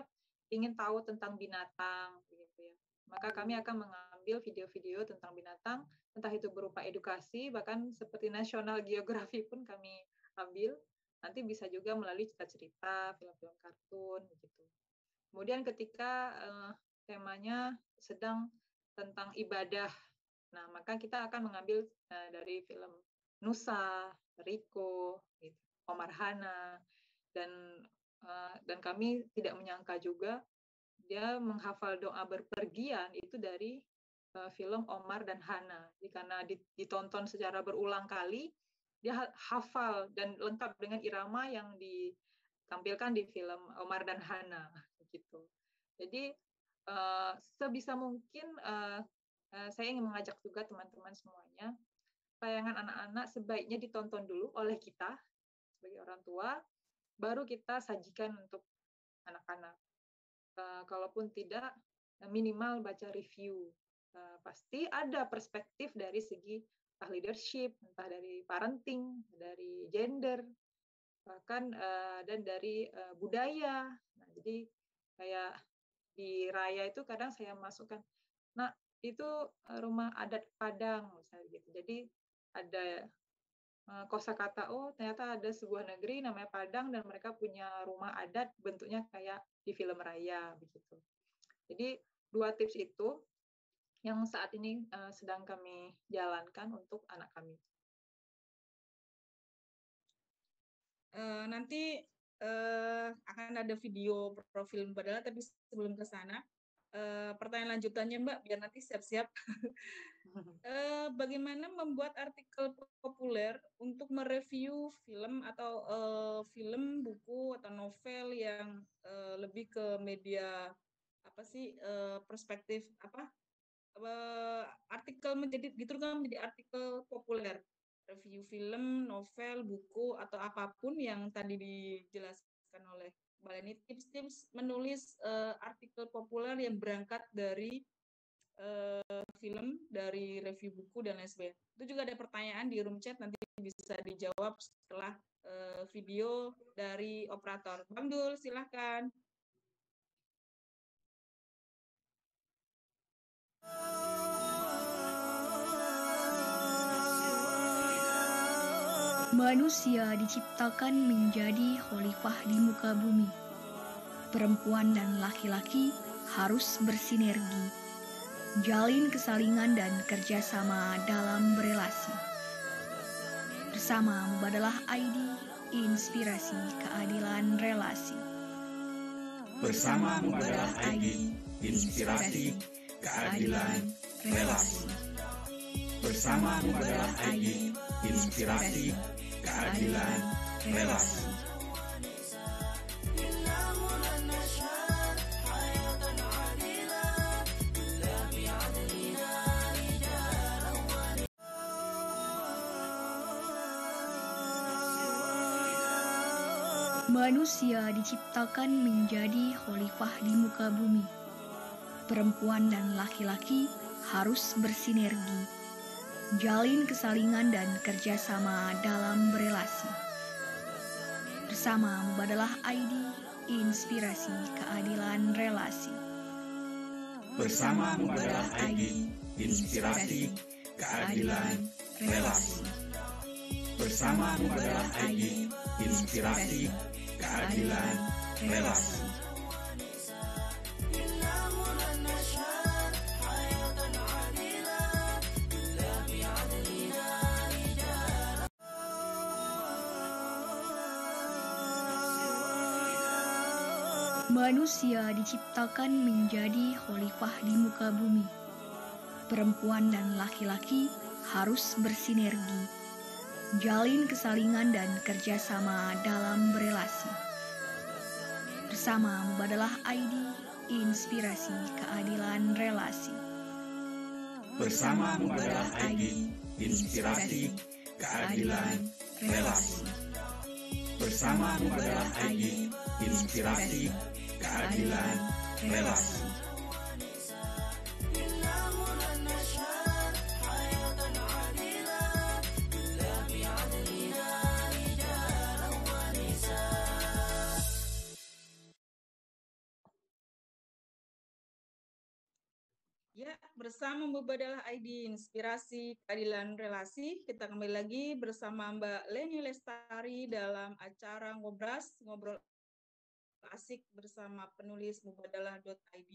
ingin tahu tentang binatang, begitu ya. Maka kami akan mengambil video-video tentang binatang, entah itu berupa edukasi, bahkan seperti National Geographic pun kami ambil. Nanti bisa juga melalui cerita-cerita, film-film kartun, begitu. Kemudian ketika temanya sedang tentang ibadah, nah maka kita akan mengambil dari film Nusa, Riko, gitu, Omar Hana, dan kami tidak menyangka juga dia menghafal doa berpergian itu dari film Omar dan Hana. Jadi karena ditonton secara berulang kali, dia hafal dan lengkap dengan irama yang ditampilkan di film Omar dan Hana. Gitu. Jadi sebisa mungkin saya ingin mengajak juga teman-teman semuanya, tayangan anak-anak sebaiknya ditonton dulu oleh kita sebagai orang tua, baru kita sajikan untuk anak-anak. Kalaupun tidak, minimal baca review. Pasti ada perspektif dari segi entah leadership, entah dari parenting, dari gender, bahkan dan dari budaya. Nah, jadi kayak di Raya itu kadang saya masukkan, nah itu rumah adat Padang misalnya gitu. Jadi ada kosakata, oh ternyata ada sebuah negeri namanya Padang dan mereka punya rumah adat bentuknya kayak di film Raya begitu. Jadi 2 tips itu yang saat ini sedang kami jalankan untuk anak kami. Nanti akan ada video profil Mbak Dala, tapi sebelum ke sana, pertanyaan lanjutannya Mbak, biar nanti siap-siap. Bagaimana membuat artikel populer untuk mereview film atau film, buku, atau novel yang lebih ke media apa sih, perspektif apa, artikel diturunkan menjadi artikel populer, review film, novel, buku atau apapun yang tadi dijelaskan oleh Mbak Leni, tips-tips menulis artikel populer yang berangkat dari film, dari review buku dan lain sebagainya. Itu juga ada pertanyaan di room chat, nanti bisa dijawab setelah video dari operator. Bang Dul, silahkan. Manusia diciptakan menjadi khalifah di muka bumi. Perempuan dan laki-laki harus bersinergi, jalin kesalingan dan kerjasama dalam berelasi. Bersama Mubadalah ID, inspirasi keadilan relasi. Bersama Mubadalah ID, inspirasi keadilan relasi. Bersama Mubadalah ID, inspirasi keadilan relasi. Manusia diciptakan menjadi khalifah di muka bumi. Perempuan dan laki-laki harus bersinergi, jalin kesalingan dan kerjasama dalam berelasi. Bersama Mubadalah ID, inspirasi keadilan relasi. Bersama Mubadalah ID, inspirasi keadilan relasi. Bersama Mubadalah ID, inspirasi keadilan relasi. Manusia diciptakan menjadi khalifah di muka bumi. Perempuan dan laki-laki harus bersinergi, jalin kesalingan dan kerjasama dalam berelasi. Bersama Mubadalah ID, inspirasi keadilan relasi. Bersama Mubadalah ID, inspirasi keadilan relasi. Bersama Mubadalah ID, inspirasi keadilan relasi. Ya, bersama Mubadalah ID, inspirasi keadilan relasi, kita kembali lagi bersama Mbak Leni Lestari dalam acara Ngobras, ngobrol asik bersama penulis mubadalah.id.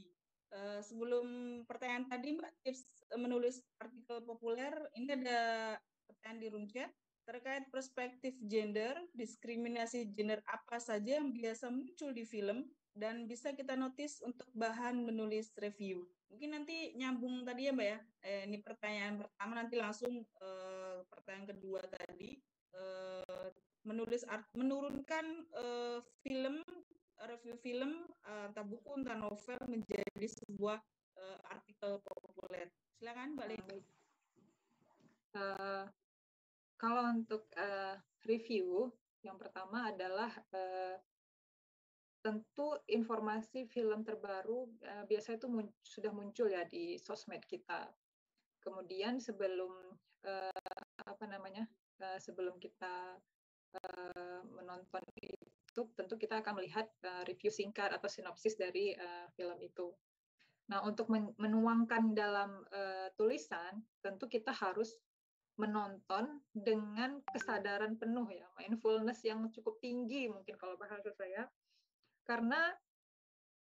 Sebelum pertanyaan tadi, Mbak, tips menulis artikel populer, ini ada pertanyaan di room chat terkait perspektif gender, diskriminasi gender apa saja yang biasa muncul di film dan bisa kita notice untuk bahan menulis review. Mungkin nanti nyambung tadi ya, Mbak ya. Ini pertanyaan pertama, nanti langsung pertanyaan kedua tadi. Menurunkan film, review film, entah buku, entah novel menjadi sebuah artikel populer. Silakan, Mbak Leni. Kalau untuk review, yang pertama adalah tentu informasi film terbaru biasanya itu sudah muncul ya di sosmed kita. Kemudian sebelum sebelum kita menonton itu, tentu kita akan melihat review singkat atau sinopsis dari film itu. Nah, untuk menuangkan dalam tulisan, tentu kita harus menonton dengan kesadaran penuh ya, mindfulness yang cukup tinggi mungkin kalau bahasa saya, karena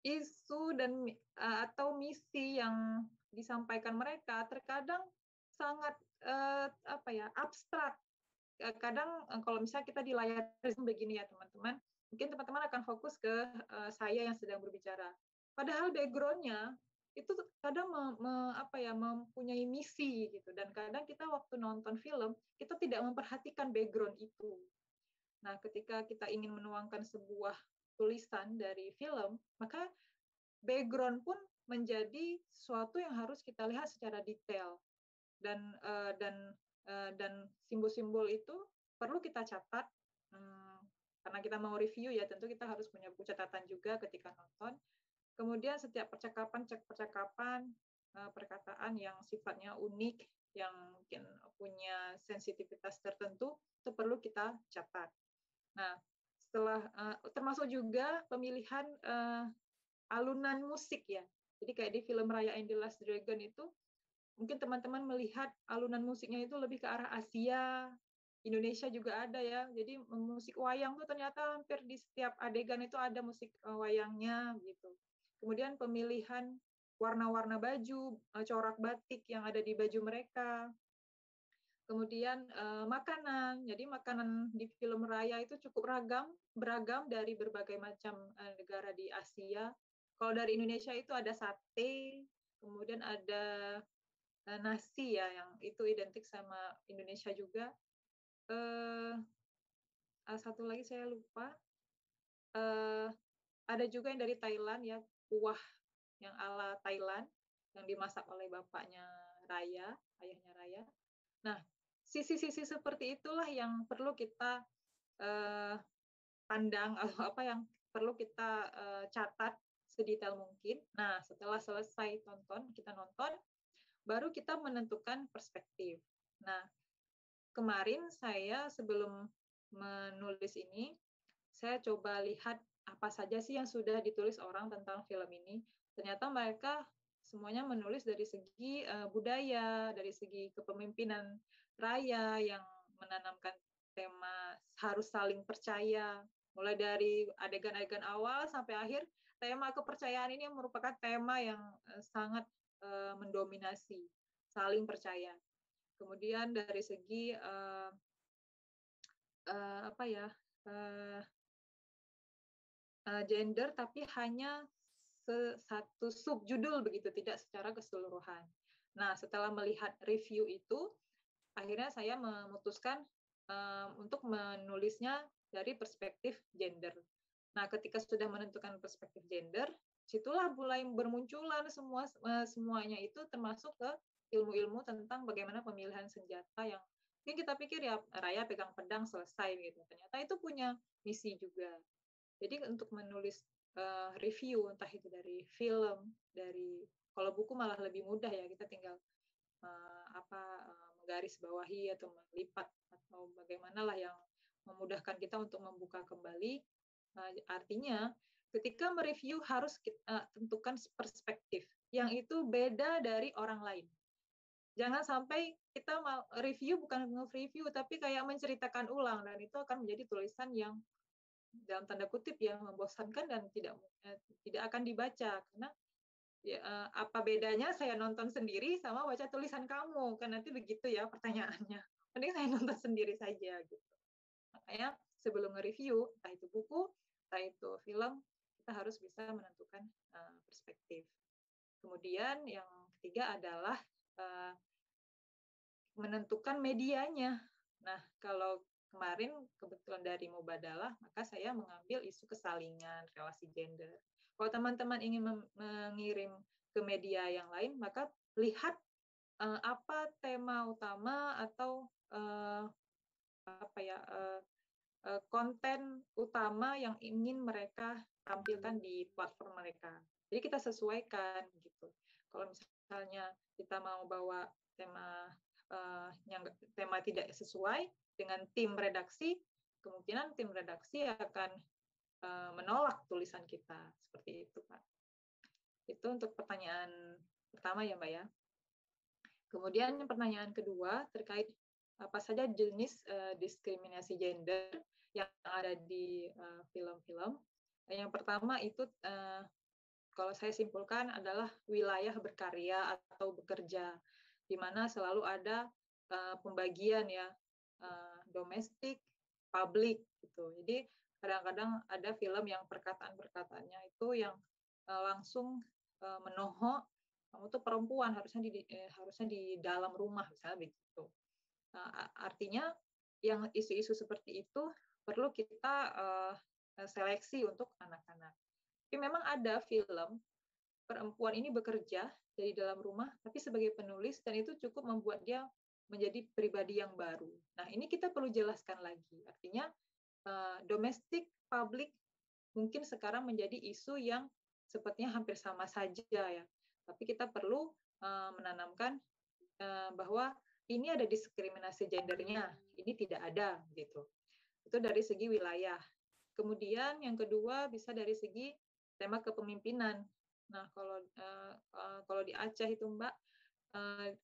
isu dan atau misi yang disampaikan mereka terkadang sangat abstrak. Kadang kalau misalnya kita di layar begini ya teman-teman, mungkin teman-teman akan fokus ke saya yang sedang berbicara. Padahal background-nya itu kadang mempunyai misi gitu, dan kadang kita waktu nonton film kita tidak memperhatikan background itu. Nah, ketika kita ingin menuangkan sebuah tulisan dari film, maka background pun menjadi sesuatu yang harus kita lihat secara detail. dan simbol-simbol itu perlu kita catat, karena kita mau review ya, tentu kita harus punya buku catatan juga ketika nonton. Kemudian setiap percakapan, perkataan yang sifatnya unik, yang mungkin punya sensitivitas tertentu, itu perlu kita catat. Nah, setelah termasuk juga pemilihan alunan musik ya. Jadi kayak di film Raya and the Last Dragon itu, mungkin teman-teman melihat alunan musiknya itu lebih ke arah Asia. Indonesia juga ada ya. Jadi musik wayang tuh ternyata hampir di setiap adegan itu ada musik wayangnya gitu. Kemudian pemilihan warna-warna baju, corak batik yang ada di baju mereka. Kemudian makanan. Jadi makanan di film Raya itu cukup beragam dari berbagai macam negara di Asia. Kalau dari Indonesia itu ada sate, kemudian ada nasi ya, yang itu identik sama Indonesia juga. Satu lagi saya lupa. Ada juga yang dari Thailand ya, kuah yang ala Thailand yang dimasak oleh bapaknya Raya, ayahnya Raya. Nah, sisi-sisi seperti itulah yang perlu kita pandang, atau apa yang perlu kita catat sedetail mungkin. Nah, setelah selesai kita nonton, baru kita menentukan perspektif. Nah, kemarin saya sebelum menulis ini, saya coba lihat apa saja sih yang sudah ditulis orang tentang film ini. Ternyata mereka semuanya menulis dari segi budaya, dari segi kepemimpinan Raya yang menanamkan tema harus saling percaya. Mulai dari adegan-adegan awal sampai akhir, tema kepercayaan ini merupakan tema yang sangat mendominasi, saling percaya. Kemudian dari segi gender, tapi hanya satu subjudul begitu, tidak secara keseluruhan. Nah, setelah melihat review itu, akhirnya saya memutuskan untuk menulisnya dari perspektif gender. Nah, ketika sudah menentukan perspektif gender, situlah mulai bermunculan semuanya itu, termasuk ke ilmu-ilmu tentang bagaimana pemilihan senjata yang mungkin kita pikir ya Raya pegang pedang selesai gitu. Ternyata itu punya misi juga. Jadi untuk menulis review, entah itu dari film, kalau buku malah lebih mudah ya, kita tinggal menggaris bawahi atau melipat atau bagaimana lah yang memudahkan kita untuk membuka kembali. Artinya ketika mereview harus kita tentukan perspektif yang itu beda dari orang lain. Jangan sampai kita mau review bukan nge-review tapi kayak menceritakan ulang, dan itu akan menjadi tulisan yang dalam tanda kutip ya membosankan dan tidak akan dibaca, karena ya, apa bedanya saya nonton sendiri sama baca tulisan kamu, kan nanti begitu ya pertanyaannya. Mending saya nonton sendiri saja gitu. Makanya sebelum nge-review, entah itu buku, entah itu film, kita harus bisa menentukan perspektif. Kemudian yang ketiga adalah menentukan medianya. Nah, kalau kemarin kebetulan dari Mubadalah, maka saya mengambil isu kesalingan, relasi gender. Kalau teman-teman ingin mengirim ke media yang lain, maka lihat apa tema utama atau konten utama yang ingin mereka tampilkan di platform mereka. Jadi kita sesuaikan gitu. Kalau misalnya kita mau bawa tema tidak sesuai dengan tim redaksi, kemungkinan tim redaksi akan menolak tulisan kita. Seperti itu, Pak. Itu untuk pertanyaan pertama ya, Mbak ya. Kemudian pertanyaan kedua terkait apa saja jenis diskriminasi gender yang ada di film-film. Yang pertama itu kalau saya simpulkan adalah wilayah berkarya atau bekerja, di mana selalu ada pembagian ya, domestik, publik gitu. Jadi kadang-kadang ada film yang perkataan-perkataannya itu yang langsung menohok, kamu tuh perempuan, harusnya di dalam rumah, misalnya begitu. Artinya yang isu-isu seperti itu perlu kita seleksi untuk anak-anak. Tapi memang ada film perempuan ini bekerja dari dalam rumah, tapi sebagai penulis, dan itu cukup membuat dia menjadi pribadi yang baru. Nah, ini kita perlu jelaskan lagi. Artinya, domestic public mungkin sekarang menjadi isu yang sepertinya hampir sama saja ya. Tapi kita perlu menanamkan bahwa ini ada diskriminasi gendernya, ini tidak ada gitu. Itu dari segi wilayah. Kemudian yang kedua bisa dari segi tema kepemimpinan. Nah, kalau di Aceh itu Mbak,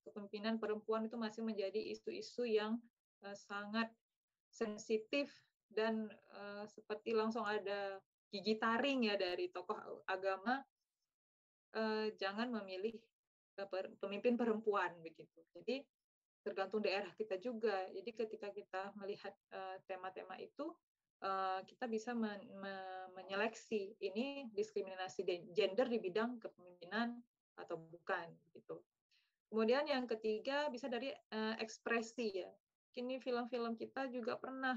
kepemimpinan perempuan itu masih menjadi isu-isu yang sangat sensitif dan seperti langsung ada gigi taring ya dari tokoh agama, jangan memilih pemimpin perempuan begitu. Jadi tergantung daerah kita juga. Jadi ketika kita melihat tema-tema itu, kita bisa menyeleksi ini diskriminasi gender di bidang kepemimpinan atau bukan gitu. Kemudian yang ketiga bisa dari ekspresi ya. Kini film-film kita juga pernah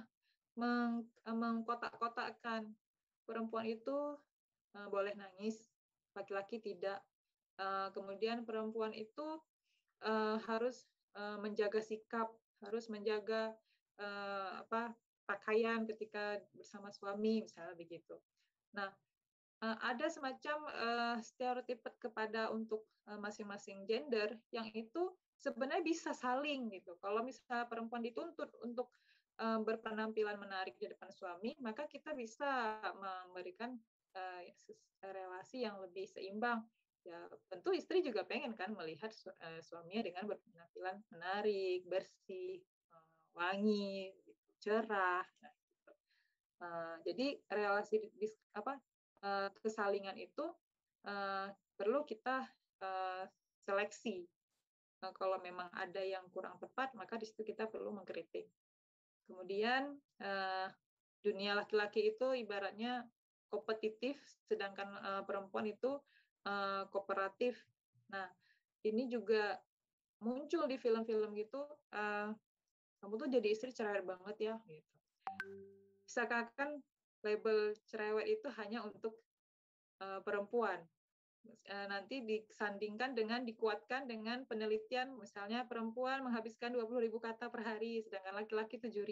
mengkotak-kotakkan perempuan itu boleh nangis, laki-laki tidak. Kemudian perempuan itu harus menjaga sikap, harus menjaga pakaian ketika bersama suami, misalnya begitu. Nah, ada semacam stereotip kepada untuk masing-masing gender yang itu sebenarnya bisa saling gitu. Kalau misalnya perempuan dituntut untuk berpenampilan menarik di depan suami, maka kita bisa memberikan relasi yang lebih seimbang. Ya, tentu istri juga pengen kan melihat suaminya dengan berpenampilan menarik, bersih, wangi, cerah. Nah, gitu. Jadi relasi kesalingan itu perlu kita seleksi. Kalau memang ada yang kurang tepat, maka di situ kita perlu mengkritik. Kemudian dunia laki-laki itu ibaratnya kompetitif, sedangkan perempuan itu kooperatif. Nah, ini juga muncul di film-film gitu. Kamu tuh jadi istri cerewet banget ya, gitu. Seakan-akan label cerewet itu hanya untuk perempuan. Nanti disandingkan dengan dikuatkan dengan penelitian, misalnya perempuan menghabiskan 20.000 kata per hari, sedangkan laki-laki 7.000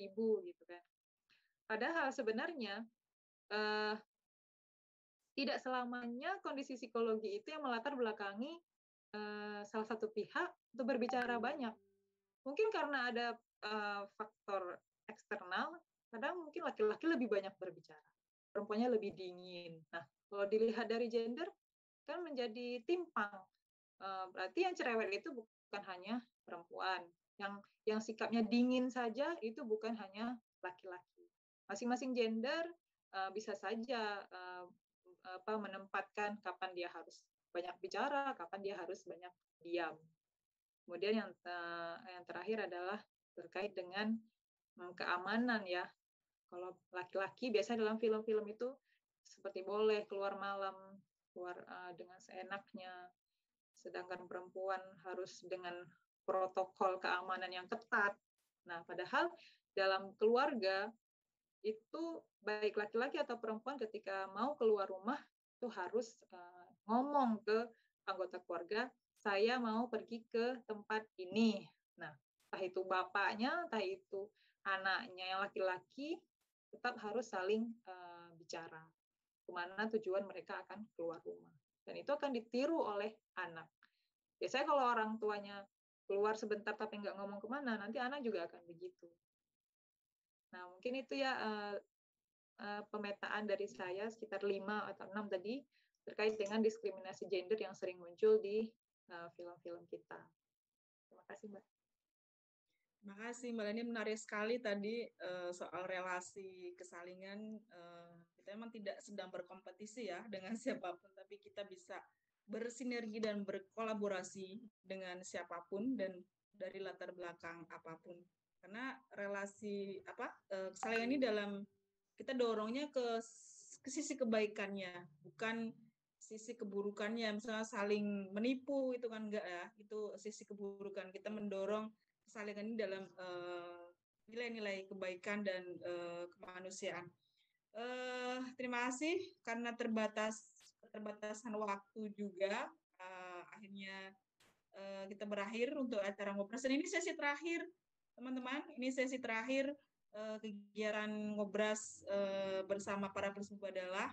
gitu kan. Padahal sebenarnya tidak selamanya kondisi psikologi itu yang melatar belakangi salah satu pihak untuk berbicara banyak. Mungkin karena ada faktor eksternal, kadang mungkin laki-laki lebih banyak berbicara, perempuannya lebih dingin. Nah, kalau dilihat dari gender, kan menjadi timpang. Berarti yang cerewet itu bukan hanya perempuan, yang sikapnya dingin saja itu bukan hanya laki-laki. Masing-masing gender bisa saja menempatkan kapan dia harus banyak bicara, kapan dia harus banyak diam. Kemudian yang terakhir adalah terkait dengan keamanan ya. Kalau laki-laki biasanya dalam film-film itu seperti boleh keluar malam, keluar dengan seenaknya, sedangkan perempuan harus dengan protokol keamanan yang ketat. Nah, padahal dalam keluarga itu baik laki-laki atau perempuan ketika mau keluar rumah itu harus ngomong ke anggota keluarga, saya mau pergi ke tempat ini. Nah, entah itu bapaknya, entah itu anaknya yang laki-laki, tetap harus saling bicara kemana tujuan mereka akan keluar rumah. Dan itu akan ditiru oleh anak. Biasanya kalau orang tuanya keluar sebentar tapi nggak ngomong kemana, nanti anak juga akan begitu. Nah, mungkin itu ya pemetaan dari saya sekitar 5 atau 6 tadi terkait dengan diskriminasi gender yang sering muncul di film-film kita. Terima kasih, Mbak. Terima kasih, Mbak Leni. Menarik sekali tadi soal relasi kesalingan. Kita memang tidak sedang berkompetisi ya dengan siapapun, tapi kita bisa bersinergi dan berkolaborasi dengan siapapun dan dari latar belakang apapun. Karena relasi kesalingan ini kita dorongnya ke sisi kebaikannya, bukan sisi keburukannya. Misalnya saling menipu itu kan enggak ya, itu sisi keburukan. Kita mendorong kesalingan ini dalam nilai-nilai kebaikan dan kemanusiaan. Terima kasih karena terbatas keterbatasan waktu juga, akhirnya kita berakhir untuk acara ngobras. Dan ini sesi terakhir, teman-teman. Ini sesi terakhir kegiatan ngobras bersama para pesmubadalah.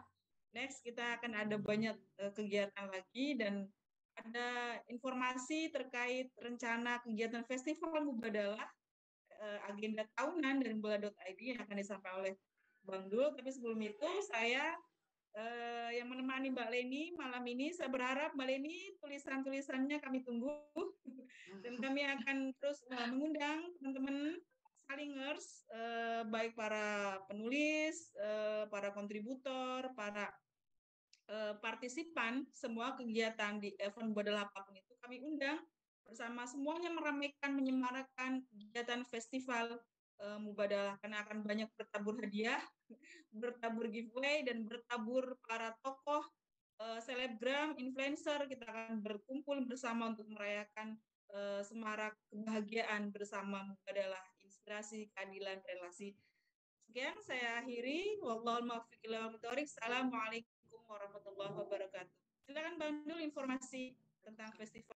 Next, kita akan ada banyak kegiatan lagi dan ada informasi terkait rencana kegiatan Festival Mubadalah, agenda tahunan dari Mubadalah.id yang akan disampaikan oleh Bang Dul. Tapi sebelum itu, saya yang menemani Mbak Leni malam ini, saya berharap Mbak Leni tulisan-tulisannya kami tunggu dan kami akan terus mengundang teman-teman salingers, baik para penulis, para kontributor, para partisipan semua kegiatan di event Mubadalah apapun itu kami undang bersama semuanya meramaikan, menyemarakan kegiatan festival Mubadalah, karena akan banyak bertabur hadiah, bertabur giveaway, dan bertabur para tokoh, selebgram, influencer. Kita akan berkumpul bersama untuk merayakan semarak kebahagiaan bersama Mubadalah, inspirasi, keadilan, relasi. Sekian saya akhiri. Wallahul muwaffiq ila aqwamit thoriq. Assalamualaikum warahmatullahi wabarakatuh. Silakan Bang Dul informasi tentang festival